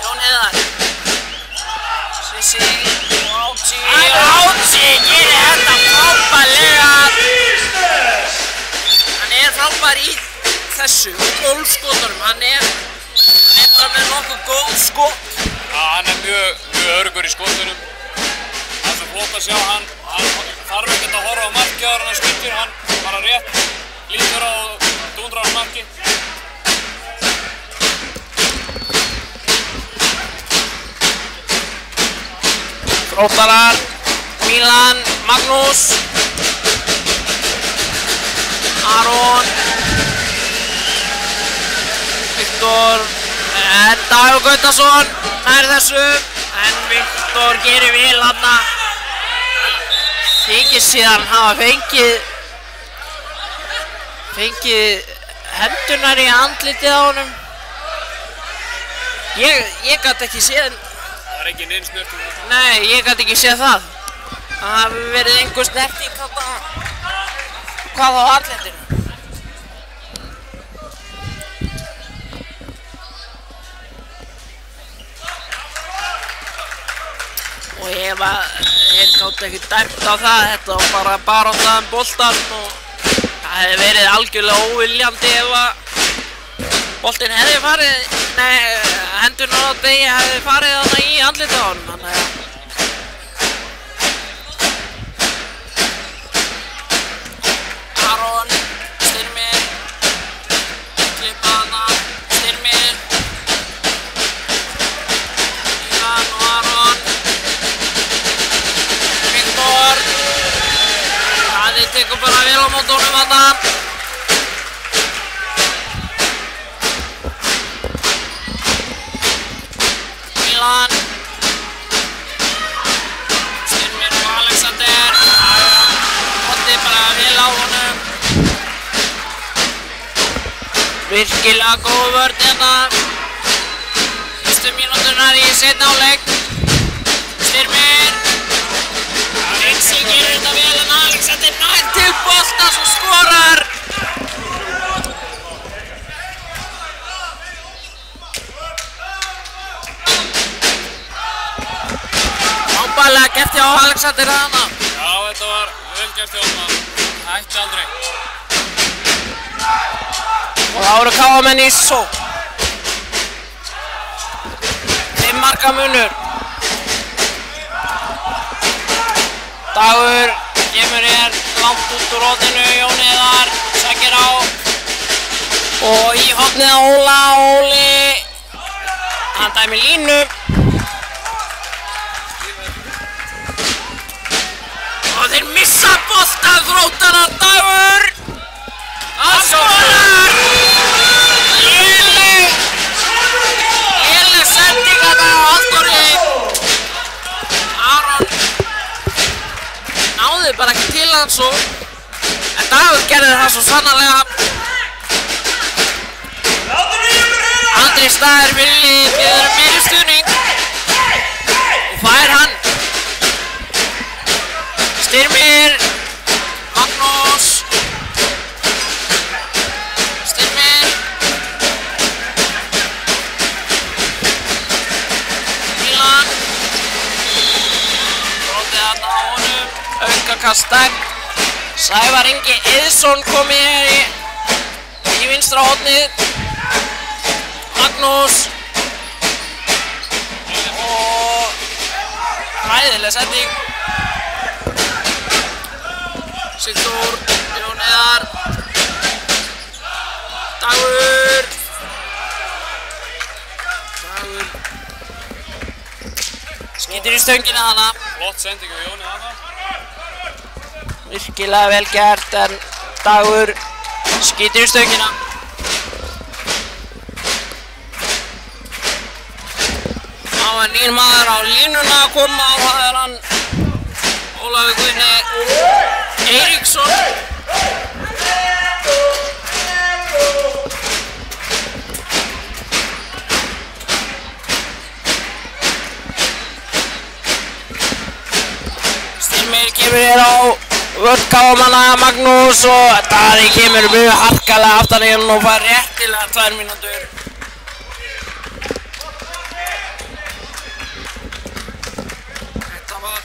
S1: Jón Heiðar Sissi og Átsi gerir þetta frábærlega. Hann er frábær í þessu gólfskotunum, hann er bara með nokkuð góð skot.
S2: Já, hann er mjög öruggur í skotunum. Það er svo flott að sjá hann þarf ekkert að horfa á markið áður en hann skýtur, hann bara rétt lítur á og dúndrar á markið.
S1: Þróttarar, Milan, Magnús, Aron, Viktor, Dagur Gautason nær þessu en Viktor gerir vel þarna. Þykist síðan hafa fengið hendurnar í andlitið á honum. Ég gat ekki séð.
S2: Það var ekki neins snörtum.
S1: Nei, ég gat ekki séð það. Það hafi verið einhver snerting hvað á andlitinu. Og þeir gátu ekki dæmt á það, þetta var bara baráttan boltan og það hefði verið algjörlega óviljandi ef að boltinn hefði farið, hendurnar á degi hefði farið þarna í andlitið á honum, þannig að Aron, Styrmir, klippa þarna, Styrmir, Milan og Aron. Það tekur bara vel á móti honum þarna. Milan, Styrmir og Alexander. Móti bara vel á honum. Virkilega góð vörn hérna. Fyrstu mínúturnar í seinni hálfleik. Styrmir. Rensi gerir þetta vel en Alexander nær til boltans og skorar. Frábærlega gert hjá Alexander þarna.
S2: Já, þetta var vel gert hjá hann. Hætti aldrei.
S1: Og þá eru KFN í sókn. 5 marka munur. Dagur kemur hér langt út úr horninu, Jón Heiðar sækir á og í hornið á Óli, hann dæmir línu og þeir missa boltann. Þróttarar, Dagur, hann skorar! Gansó. En Dagur gerði það svo sannarlega. Andri Staðir vilji biður meiri stuðning. Og fær hann. Styrmir. Magnús. Styrmir. Milan. Brótið þarna á honum. Aukakast dæmt. Sævar Ingi Eiðsson kom í vinstra hornið. Magnús. Og hræðileg sending. Sigþór, Jón Heiðar. Dagur. Skýtur í stöngina hana.
S2: Flott sending á Jóni hana.
S1: Virkilega vel gert en Dagur skýtur í stöngina. Það var nýr maður á línuna að koma og það er hann Ólafur Guðni Eiríksson. Styrmir kemur hér á vörðkámanna Magnús og Daði kemur mjög harkalega aftan í hann og fær réttilega 2 mínútur. Þetta var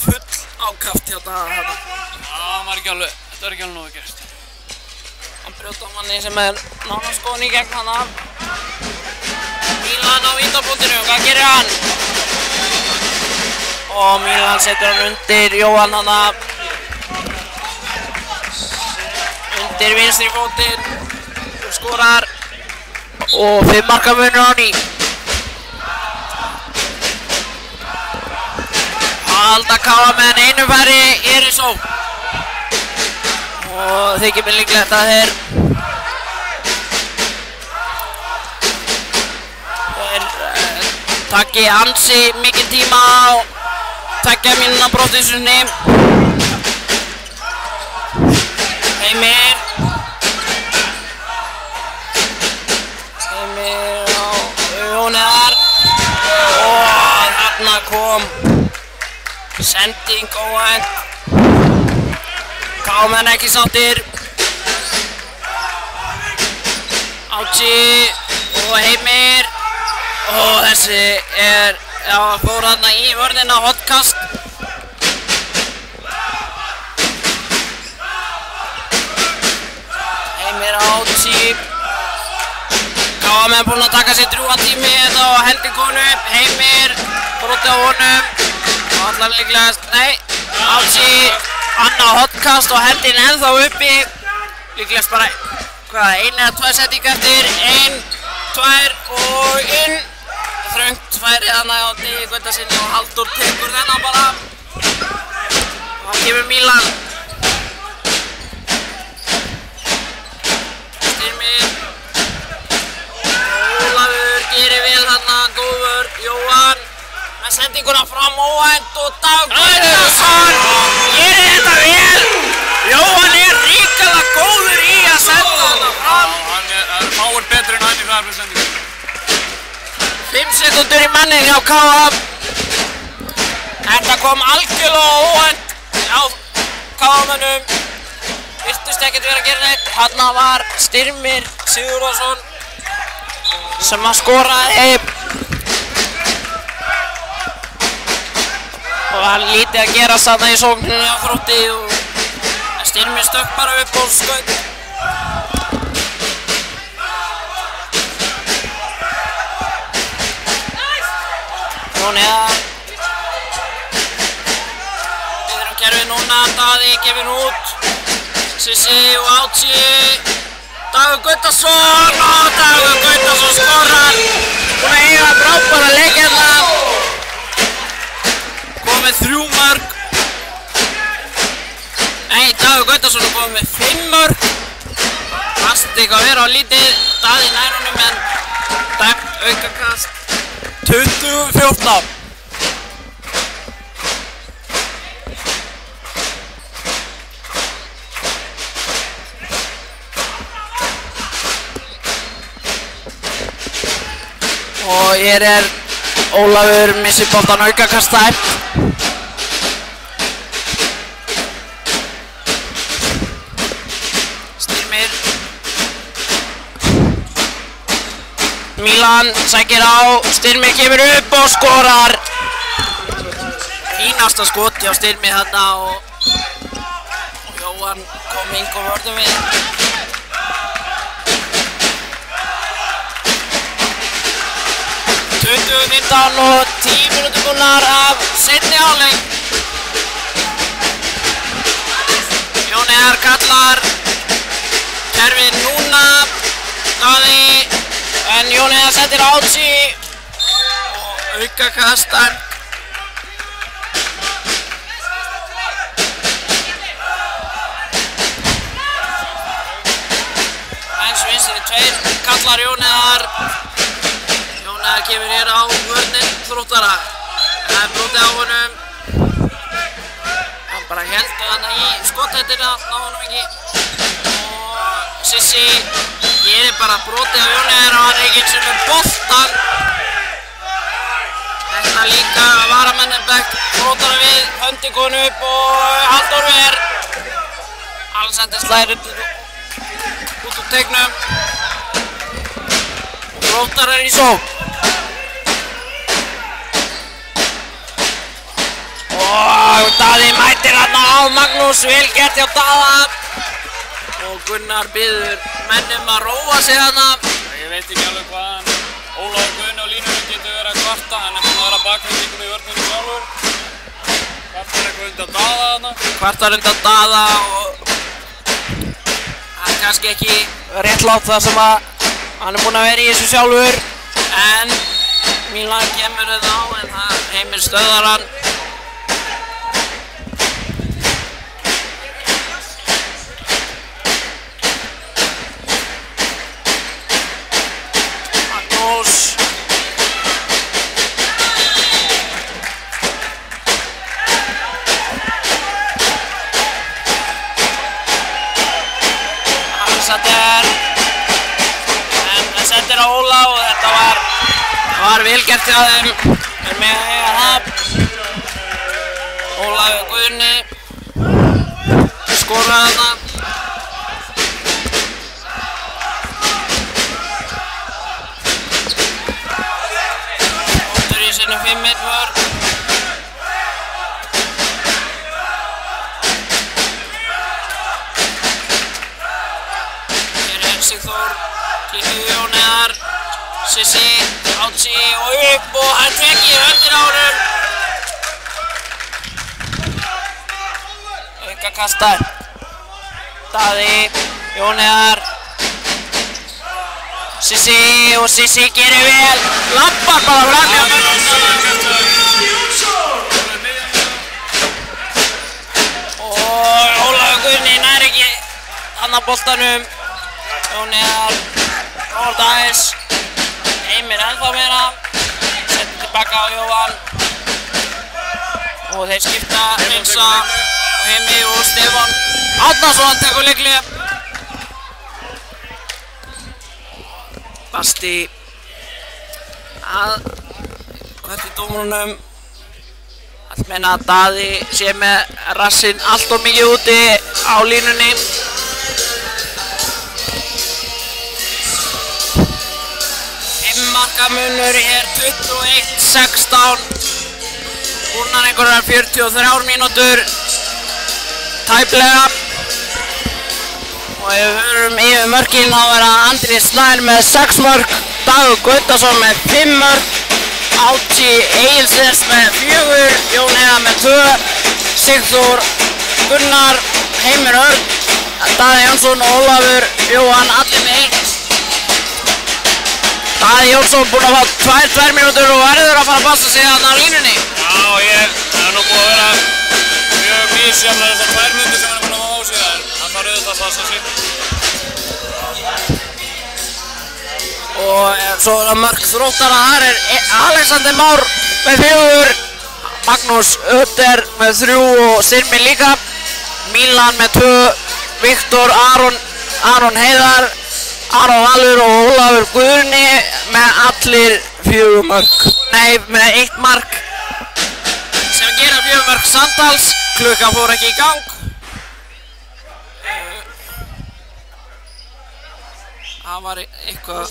S1: full ákaft hjá Daða þetta.
S2: Það var ekki alveg, þetta var ekki alveg nógu gerst.
S1: Hann brjóta á manni sem er nánast góðinn í gegn hana. Milan á vítapunktinu, hvað gerir hann? Og Milan setur hann undir Jóhann hana. Undir vinstri fótinn. Skorar. Og 5 marka munur á ný. Halda káa með einu færi Eiríksson. Og þykir mér líklegt að þeir taki ansi mikinn tíma á 2 mínútna brottvísunni. Heimir á Jón Heiðar. Og þarna kom sending óvænt. Kámenn ekki sáttir. Átsi og Heimir. Og þessi fór þarna í vörðina hotkast. Heimir Átsi. Kámenn búinn að taka sér drjúgan tími á hendingonu. Heimir brotið á honum. Og allar líklegast, nei, Átsi annað hotkast og hendin ennþá uppi. Líklegast bara, 1 eða 2 sendingar eftir. 1, 2 og inn. Þröngt færið þarna á Degi Gautarsinni og Halldór tekur þennan bara. Og þá kemur Milan. Styrmir. Ólafur gerir vel þarna, góður. Jóhann með sendinguna fram óvænt og Dagur Guðnason gerir þetta vel. Jóhann er ríkala góður í að senda þarna fram.
S2: Það er fáir betri en hann í þar með sendingu.
S1: 5 sekúndur í mannin hjá Káa. Þetta kom algjörlega óvænt á Káamönnum. Virtust ekkert vera að gera neitt. Þarna var Styrmir Sigurðarsson sem að skoraði. Og hann lítið að gerast þarna í sókninni á Þrótti og Styrmir stökk bara upp og skaut. Jón Heiðar. Við erum kerfið núna, Daði gefinn út. Sissi og Átsi. Dagur Gautarson og Dagur Gautarson skorar. Búinn að eiga frábæra leik hérna. Komið 3 mörk. Nei, Dagur Gautarson er komið með 5 mörk. Kast eitthvað vera á lítið. Daði nær honum en dæmt aukakast. 20-14. Og hér Ólafur missir boltan aukakastar. Styrmir. Milan sækir á, Styrmir kemur upp og skorar. Fínasta skot hjá Styrmir þarna og Jóhann kom yngur vörðum við. Myndan og 10 mínútur búnar af seinni hálfleik. Jón Heiðar kallar kerfið núna Daði, en Jón Heiðar settir Átsi og aukakastar. Eins vinstri 2 kallar Jón Heiðar. Það kemur hér á vörnin Þróttara. Það brotið á honum. Hann bara heldur þarna í skothættina, ná honum ekki. Og Sissi, hér bara brotið á Jóni og hann ekki eins og með boltan. Þetta líka varamennin bekk Þróttara við, höndi konu upp og Halldór ver. Alexander slæðir út úr teiknum. Þróttara í sókn. Og Daði mætir hann á Magnús, vel gert hjá Daða. Og Gunnar biður mennum að róa sig hana.
S2: Ég veit ekki alveg hvað Ólafur Guðni á línunum getur verið að kvarta. Hann búinn að vera bakgrindingum í vörninu sjálfur. Kvartar eitthvað undan Daða hana.
S1: Kvartar undan Daða og það kannski ekki réttlátt það sem að hann búinn að vera í þessu sjálfur. En Milan kemur þetta á en það Heimir stöðar hann.
S2: En
S1: sendir á Óla og þetta var vel gert hjá þeim. Er með að eiga það. Ólafur Guðni skoraði þarna. Óttur í sinni 5-1 vörn. Sigþór, klíkið Jón Heiðar, Sissi, Átsi og upp og hann tekið höndin á honum. Aukakastar. Daði, Jón Heiðar, Sissi og Sissi gerir vel. Lappar bara fram hjá mönnum. Og Ólafur Guðni nær ekki þarna boltanum. Jón Heiðar, Róðar aðeins, Heimir ennþá meira, setur tilbaka á Jóhann og þeir skipta Nilsa og Heimi og Stefán Árnason tekur leikli. Basti að hvert í dómurunum allt meina að Daði sé með rassinn allt of mikið úti á línunni. Markamunur er 21-16. Búnar einhverjar 43 mínútur tæplega. Og ef við höfum yfir mörkin þá er það Andri Snær með 6 mörk, Dagur Gautason með 5 mörk, Átsi Egilsnes með 4, Jón Heiðar með 2, Sigþór, Gunnar, Heimir Örn, Daði Jónsson og Ólafur Jóhann allir með 1. Daði Jónsson búinn að fá 2 mínútur og verður að fara að passa sig þarna á línunni.
S2: Já, það er nú búið að vera mjög misjafnlega þessar 2 mínútur sem hann er búinn að fá á sig en hann þarf auðvitað að passa sig.
S1: Og svo er það mörk Þróttara, þar er Alexander Már með 4, Magnús Ötter með 3 og Styrmir líka, Milan með 2, Viktor, Aron Heiðar, Aron Valur og Ólafur Guðni með allir 4 mörk. Nei, með 1 mark sem gera 4 mörk samtals. Klukkan fór ekki í gang. Það var eitthvað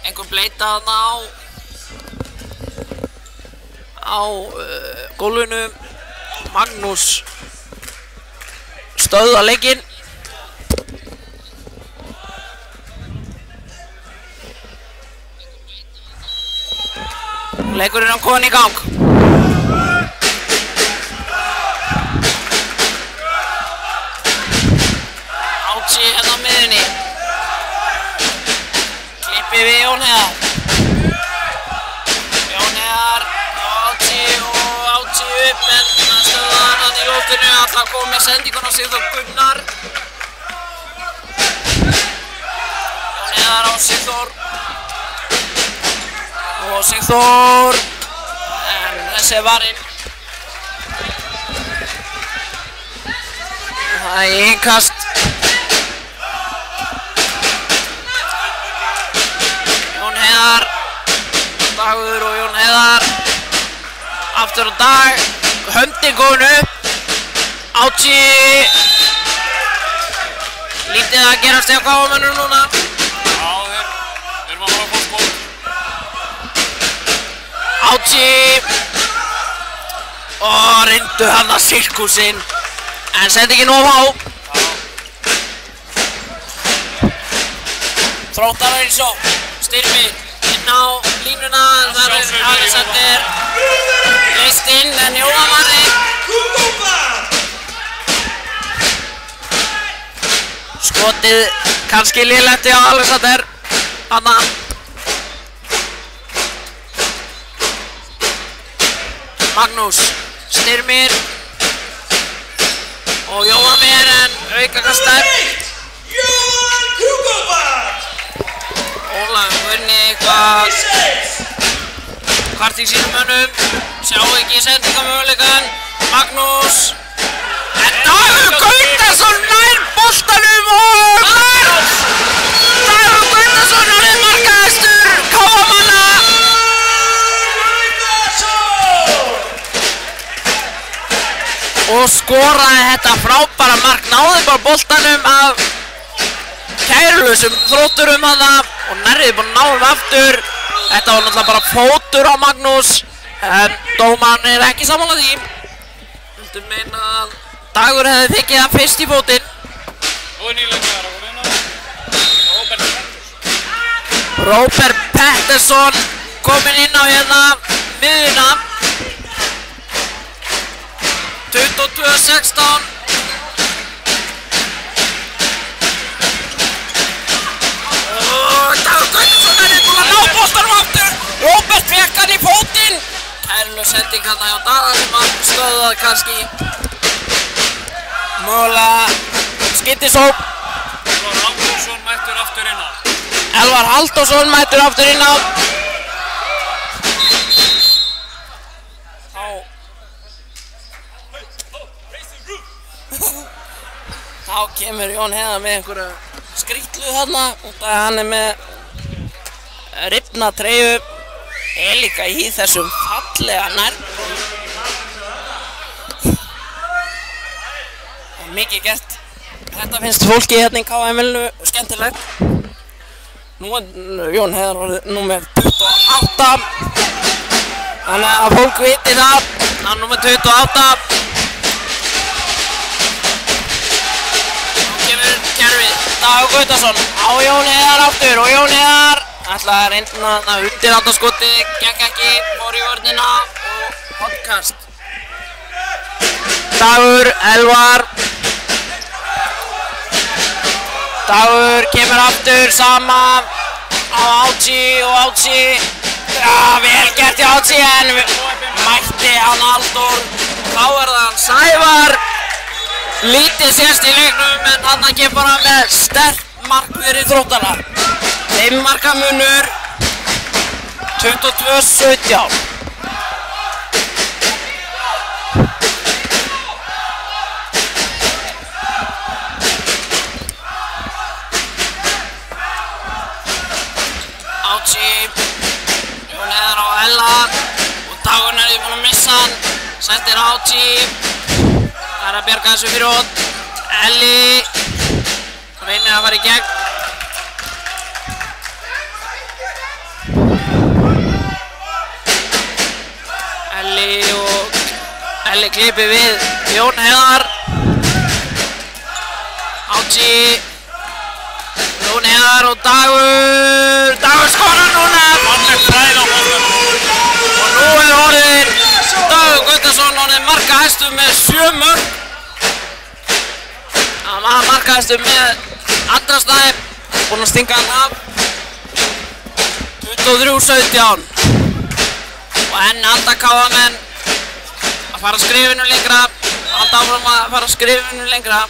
S1: einhver bleita þarna á gólfinu. Magnús stöðva leikinn. Leikurinn kominn í gang. Átsi hérna á miðunni. Klippi við Jón Heiðar. Jón Heiðar Átsi upp en það stöðva hann í lótinu. Alltaf kom með sendinguna Sigþór Gunnar. Jón Heiðar á Sigþór. Og Sigþór en þessi er varinn. Það er innkast. Jón Heiðar, Dagur og Jón Heiðar aftur á Dag. Höndin komin upp. Átsi lítið að gerast hjá KM-mönnum núna.
S2: Já, þeir erum að fara að fá skot.
S1: Átsi og reyndu hann að sirkusinn en sendi ekki nóg á. Þróttar eins og Styrmir inn á línuna. Það er Alexander leist inn en Jóhann Marri skotið kannski lélegt á Alexander þarna. Magnús Styrmir og Jóhann Mer en aukakastar. Ólafur Gunni eitthvað kvart í sínum mönnum. Sjá ekki sendingamöguleikann. Magnús en Dagur Gautason nær boltanum og mark! Dagur Gautason er markahæstur KM-manna. Og skoraði þetta frábæra mark. Náði bara boltanum af kærulausum Þrótturum hana og nærriði bara náðum aftur. Þetta var náttúrulega bara fótur á Magnús en dómarinn er ekki sammála því. Þú meina að Dagur hefði fengið hann fyrst í fótinn.
S2: Og nýleikmaður að koma inn á
S1: Róbert Pettersson kominn inn á hérna miðuna. 22-16. Og Dagur Gautason er búinn að ná boltanum aftur. Róbert fékk hann í fótinn. Kærulaus sending hérna hjá Dagur sem hann stöðvaði kannski. Mögulega skyttisóp.
S2: Elvar Halldórsson mættur aftur inn á.
S1: Elvar Halldórsson mættur aftur inn á. Þá kemur Jón Heiðar með einhverja skrýtlu þarna út af hann er með rifna treyju. Er líka í þessum fallega nærbuxum. Mikið gert. Þetta finnst fólki hérna í KM-inu skemmtilegt. Nú er Jón Heiðar orðið númer 28. Þannig að fólk viti það. Hann er númer 28. Nú kemur kerfið. Dagur Gautason á Jón Heiðar aftur og Jón Heiðar ætlaði að reyna að undirhaldaskoti. Gekk ekki, fór í vörnina og hottkast. Dagur, Elvar. Dagur kemur aftur sama á Átsi og Átsi. Ja, vel gert í Átsi en mætti hann Halldór. Þá er það Sævar. Lítið sést í leiknum en hann kemur hann með sterkt mark fyrir Þróttara. 5 marka munur. 22-17. Sendir Hátti. Það að bjarga þessu fyrir hótt. Elli. Reynir að fara í gegn. Elli klippi við Jón Heiðar. Hátti. Jón Heiðar og Dagur skorar núna.
S2: Falleg fræð á boltanum.
S1: Og nú hefur orðið Dagur Gaukason orðið markahæstur með 7 mörk. Hann var markahæstur með andra staði. Búinn að stinga hann af. 23-17. Og enn halda KM-menn að fara skrifinu lengra. Halda áfram að fara skrifinu lengra.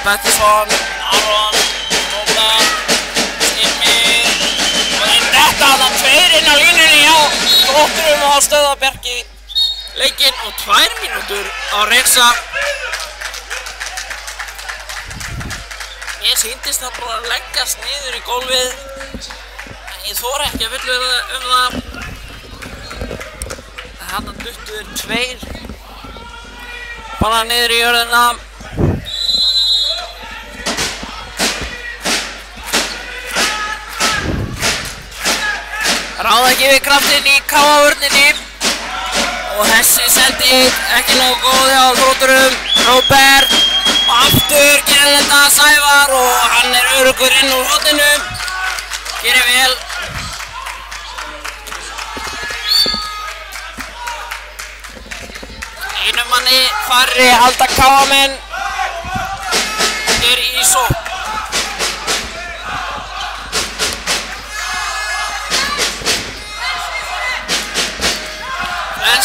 S1: Pettersson, Aron, Róbert, Skimmi og þetta þarna 2 inn á línunni hjá Þrótturum og stöða Bjarki leikinn og 2 mínútur á Reksa. Mér sýndist það bara að leggjast niður í gólfið en ég þori ekki að fullyrða það. Þarna duttu þeir 2 bara niður í jörðina. Ráða ekki við kraftinn í KA-vörninni og þessi sendi ekki nógu góð hjá Þrótturum. Róbert og aftur gerir þetta Sævar og hann öruggur inn úr horninu. Gerir vel. Einum manni færri halda KA-menn í sókn.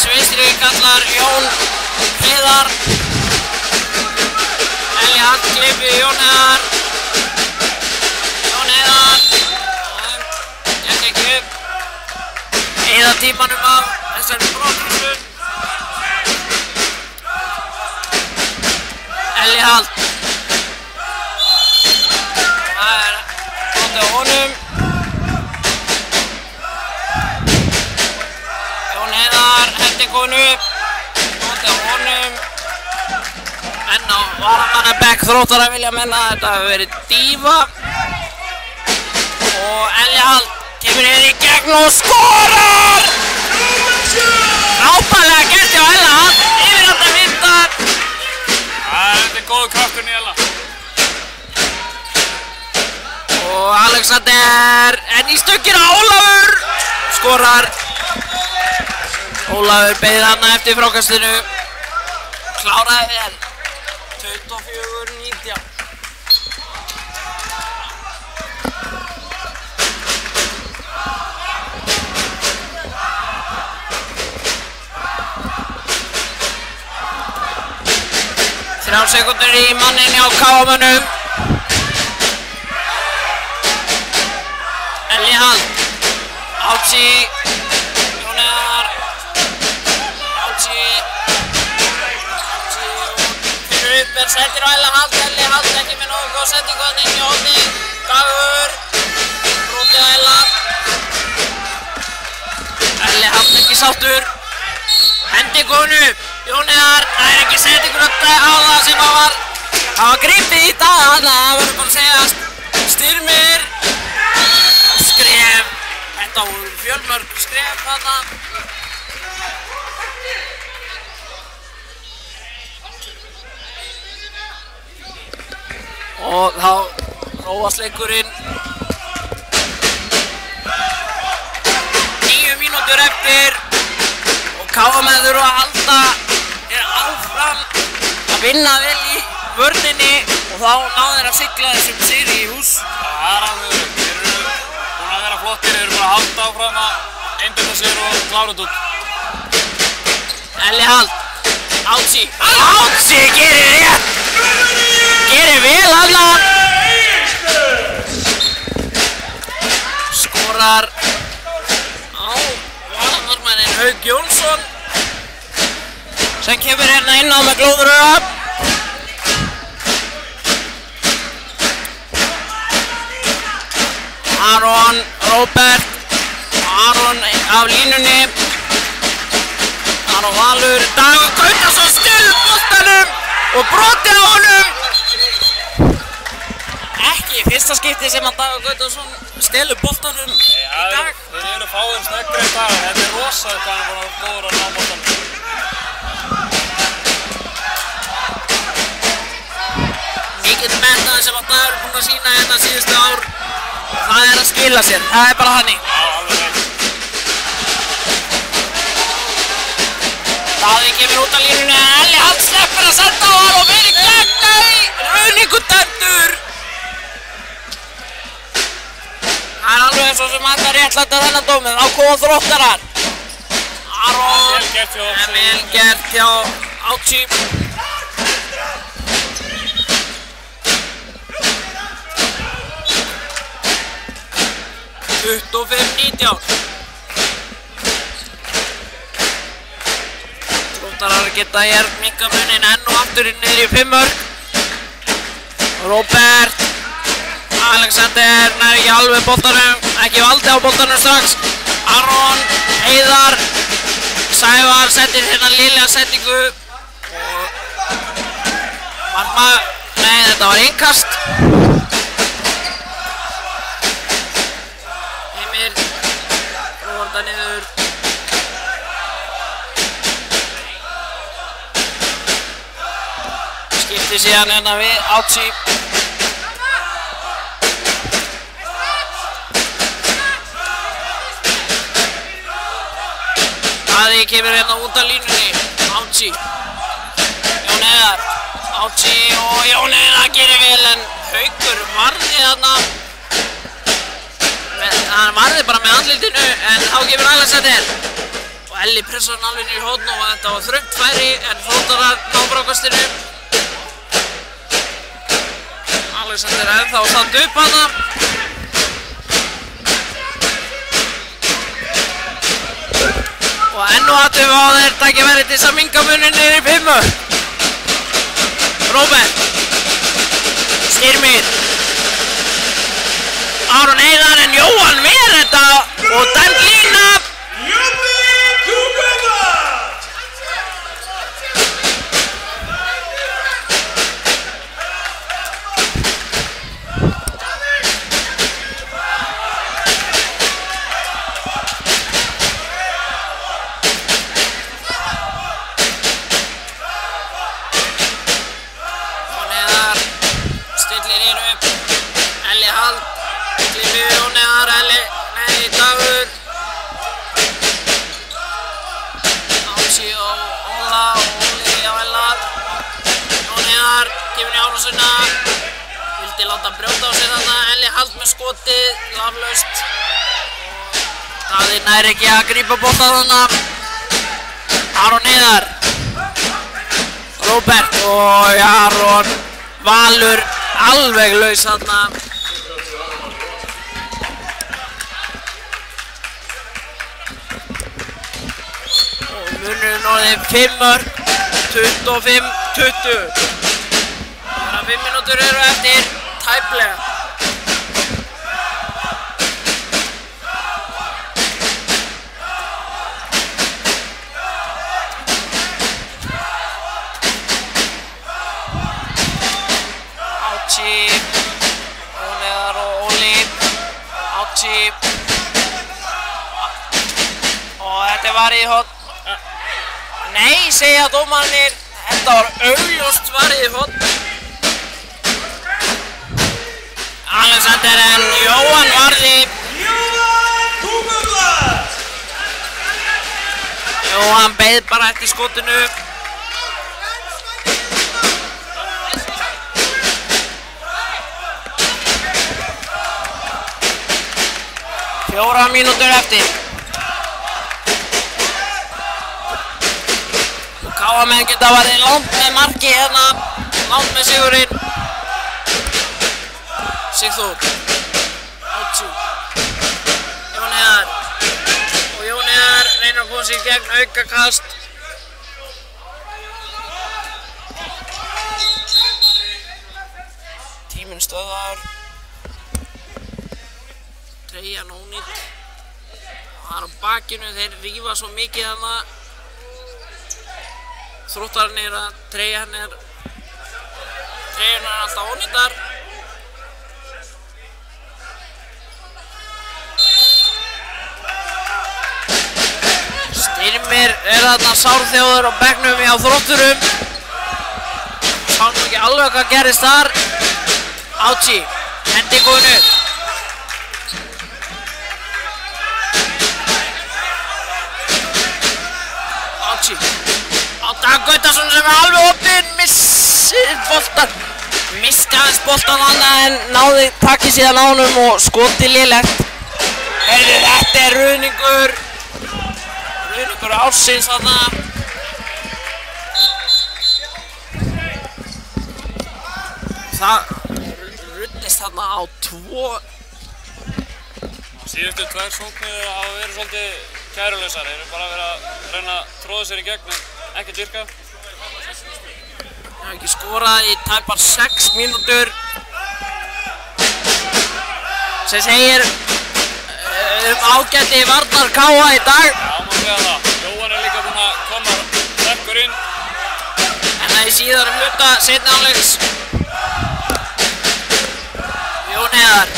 S1: Vinstri kallar Jón Heiðar. Elli Hall klippi Jón Heiðar. Jón Heiðar. Gekk ekki upp. Eyða tímanum af þessari brottvísun. Elli Hall. Það brotið á honum. Konu, móti á honum, menn á varamannabekk Þróttara vilja menna að þetta hafi verið dífa og Elli Hall kemur hér í gegn og skorar! Frábærlega gert hjá Elli Hall, yfirhanda vindar.
S2: Þetta er góður krafturinn í Ella.
S1: Og Alexander enn í stökkir á Ólafur, skorar. Ólafur beið hana eftir frákastinu, kláraði vel, 24-19. Þrjár sekúndur í mannin hjá KA-mönnum. Elli Hall, Hátti. Sendir á Elli Hall ekki með nógu góð sendingu þarna inn í hornið. Dagur, brotið á Elli Hall ekki sáttur. Hendi konu, Jón Heiðar, það er ekki sendingur á það sem var gripið í dag, þannig að það verður bara að segjast. Styrmir, skref, þetta voru fjölmörg skref þarna. Og þá róast leikurinn. 9 mínútur eftir og KA-menn þurfa að halda áfram að vinna vel í vörninni og þá ná þeir að sigla þessum sigri í hús.
S2: Það er alveg, þeir eru búin að vera flottir, þeir eru bara að halda áfram að einbeita sér og klára þetta út.
S1: Elli Hall, Hátti gerir rétt! gerir vel allan. Skorar á varnarmanninn Hauk Jónsson sem kemur hérna inn á með glóðröða. Aron, Róbert, Aron af línunni. Aron Valur, Dagur Gautason stelur boltanum og brotið á honum. Ekki fyrsta skipti sem að Dagur Gautason stelur boltanum í dag.
S2: Þeir eru fáir snöggri í dag. Þetta er rosa hvað hann er búinn að vera góður að ná boltanum.
S1: Mikill metnaður sem að Dagur er búinn að sýna hérna síðustu ár. Það er að skila sér, það er bara hannig.
S2: Já, alveg reynd.
S1: Daði kemur út á línunni en Elli Hall sleppur að senda á hann og verið gegn, nei, Rauningur dæmdur. Það er alveg eins og sem hægt að réttlæta þennan dómið, þá koma Þróttarar. Aron, vel gert hjá Átsí. 25-19. Þróttarar geta hér minnka munin enn og aftur niður í 5 mörk. Róbert, Alexander nær ekki alveg boltanum, ekki valdi á boltanum strax. Aron, Heiðar, Sævar sendir hérna liðlega sendingu og markmaður, nei þetta var innkast. Róða niður. Skipti síðan hérna við Átsí. Daði kemur hérna út af línunni. Átsí. Jón Heiðar. Átsí og Jón Heiðar gerir vel en Haukur varði þarna. Hann varði bara með andlitinu en þá kemur Alexander og Elli pressar hann alveg niður í hóðn og þetta var þröngt færi en Þróttarar ná frákastinu. Alexander ennþá standa upp hana. Og enn og aftur fá þeir tækifæri til þess að minnka munin niður í 5. Róbert, Styrmir, Aron Heiðar en Jóhann ver þetta og dæmt lína.
S3: Jópi Kúkuma!
S1: Jón Heiðar stillir hér upp. Elli Hall klippi við Jón Heiðar, Elli, nei, Dagur. Átsí og Óla og Óli á Ella. Jón Heiðar kemur í árásuna. Vildi láta brjóta á sig þarna. Elli Hall með skotið, laflaust. Daði nær ekki að grípa bolta þarna. Aron Heiðar. Róbert og Aron Valur alveg laus þarna. Munurinn orðið 5 mörk, 25-20. Þannig að 5 mínútur eru eftir, tæplega. Átsí, Jón Heiðar og Óli. Átsí. Og þetta var í horn. Nei, segja dómarnir, þetta var augljóst varið í horn. Alexander en Jóhann varði.
S3: Jóhann Kúkuma!
S1: Jóhann beið bara eftir skotinu. Fjórar mínútur eftir. KM geta varðið langt með marki hérna, langt með sigurinn Sigþór. Átsí. Jón Heiðar. Og Jón Heiðar reynir að koma sér í gegn aukakast. Tíminn stöðvar. Treyjan ónýtt. Það er á bakinu, þeir rífa svo mikið þarna. Þróttarinn er að treyjan er alltaf ónýttar. Styrmir er þarna sárþjóður á bekknum hjá Þrótturum. Sá nú ekki alveg hvað gerist þar. Átsí, hendi góðin upp. Átsí. Dag Gautason sem er alveg opinn, missir boltan. Miskaðist boltan hana en náði takið síðan á honum og skoti lélegt. Heyrðu, þetta er ruðningur ársins þarna. Það ruddist þarna á 2.
S2: Síðustu 2 sóknir hafa verið svolítið kærulausar. Þeir eru bara verið að reyna að tróða sér í gegn en ekki dyrka.
S1: Það hefur ekki skorað í tæpar 6 mínútur. Sem segir ágæti varnar KA í dag.
S2: Já, má segja það. Jóhann er líka búinn að koma sterkur inn.
S1: En það í síðara hluta seinni hálfleiks. Jón Heiðar.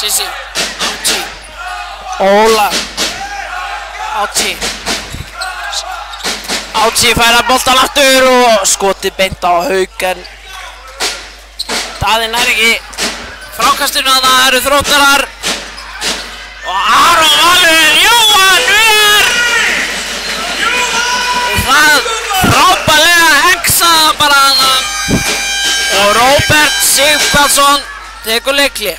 S1: Sissi. Átsí. Óla. Átsí. Átsí fær að boltan aftur og skotið beint á Hauk en Daði nær ekki frákastinu að það eru Þróttarar og Aron Valur Jóhann ver og það frábærlega heksaða bara hana og Róbert Sigvaldsson tekur leikli.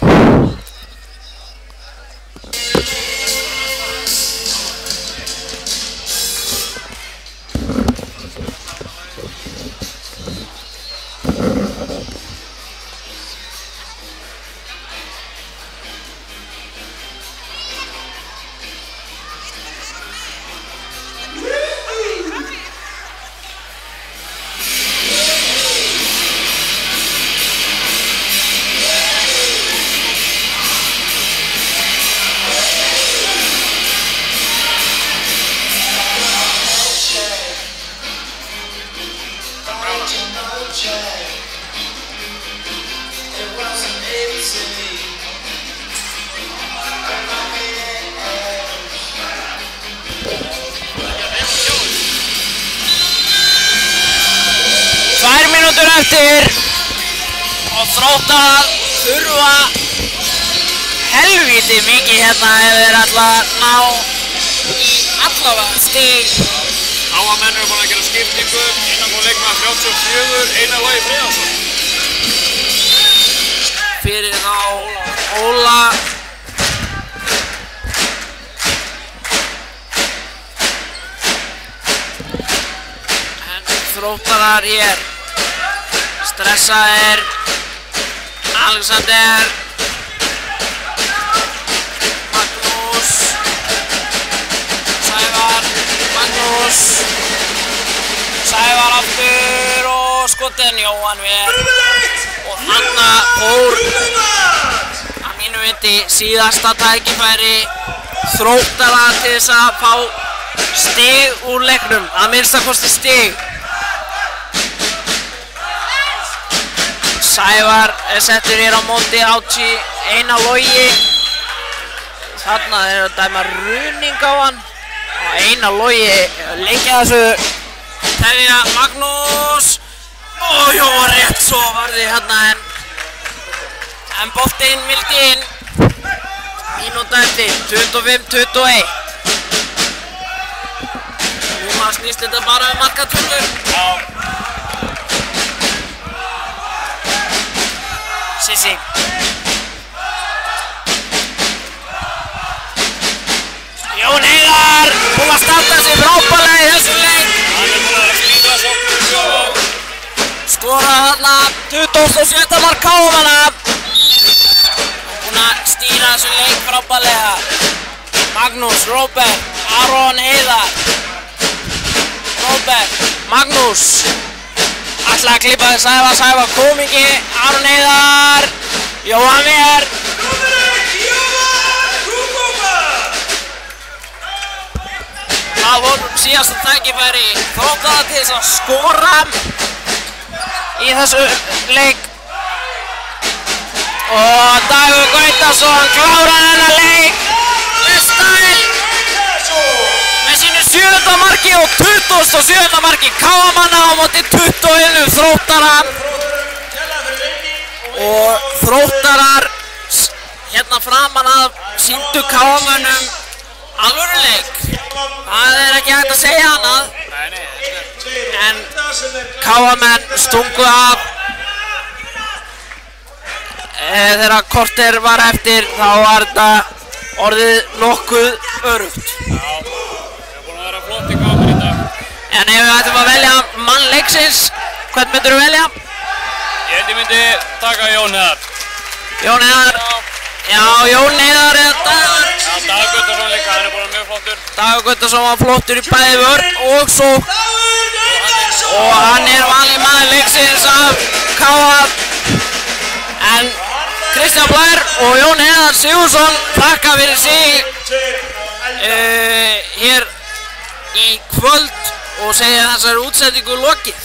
S1: Eftir og Þróttarar þurfa helvíti mikið hérna ef þeir ætla að ná í allavega stig.
S2: Menn eru búin að gera skiptingu innan kom leikmaður 34, Einar Logi Friðarsson.
S1: Fyrir þá Óla. En Þróttarar hér. Stressaðir Alexander Magnús Sævar Magnús Sævar aftur og skotin Jóhann ver og þarna fór að mínu viti síðasta tækifæri Þróttara til þess að fá stig úr leiknum, að minnsta kosti stig. Sævar er settur hér á móti Átsí, Einar Logi. Þarna er að dæma ruðning á hann. Og Einar Logi leikja þessu. Tefja Magnús. Og jó, rétt svo varði hérna en boltinn vildi inn. Mínúta eftir, 25-21. Núna snýst þetta bara markatöflur. Sissi. Jón Heiðar búinn að starta sig frábærlega í þessum leik.
S2: Hann er búinn að slíta sóknum.
S1: Skora þarna 27. mark KM-manna. Búinn að stýra þessu leik frábærlega. Magnús, Róbert, Aron Heiðar. Róbert, Magnús. Ætla að klippa þig Sævar kom ekki. Aron Heiðar. Jóhann Ver. Það voru síðasta tækifæri Þróttara til þess að skora í þessu leik. Og Dagur Gautason klárar þennan leik með stæl með sínu 7. marki og 27. marki KM-manna á móti 21 Þróttara. Og Þróttarar hérna framan að sýndu KM-mönnum alvöruleik. Það ekki hægt að segja annað. En KM-menn stungu af. Þegar korter var eftir þá var þetta orðið nokkuð öruggt.
S2: Já, það er búin að vera flott í KM í dag.
S1: En ef við ættum að velja mann leiksins, hvern myndur þú velja?
S2: Ég held ég myndi taka Jón Heiðar.
S1: Jón Heiðar. Já, Jón Heiðar eða Dagur.
S2: Já, Dagur Gautason líka, hann er búin mjög flottur.
S1: Dagur Gautason var flottur í bæði vörn og sókn. Og hann er valinn maður leiksins af KM. En Kristján Blær og Jón Heiðar Sigurðsson þakka fyrir sig hér í kvöld og segja þessari útsendingu lokið.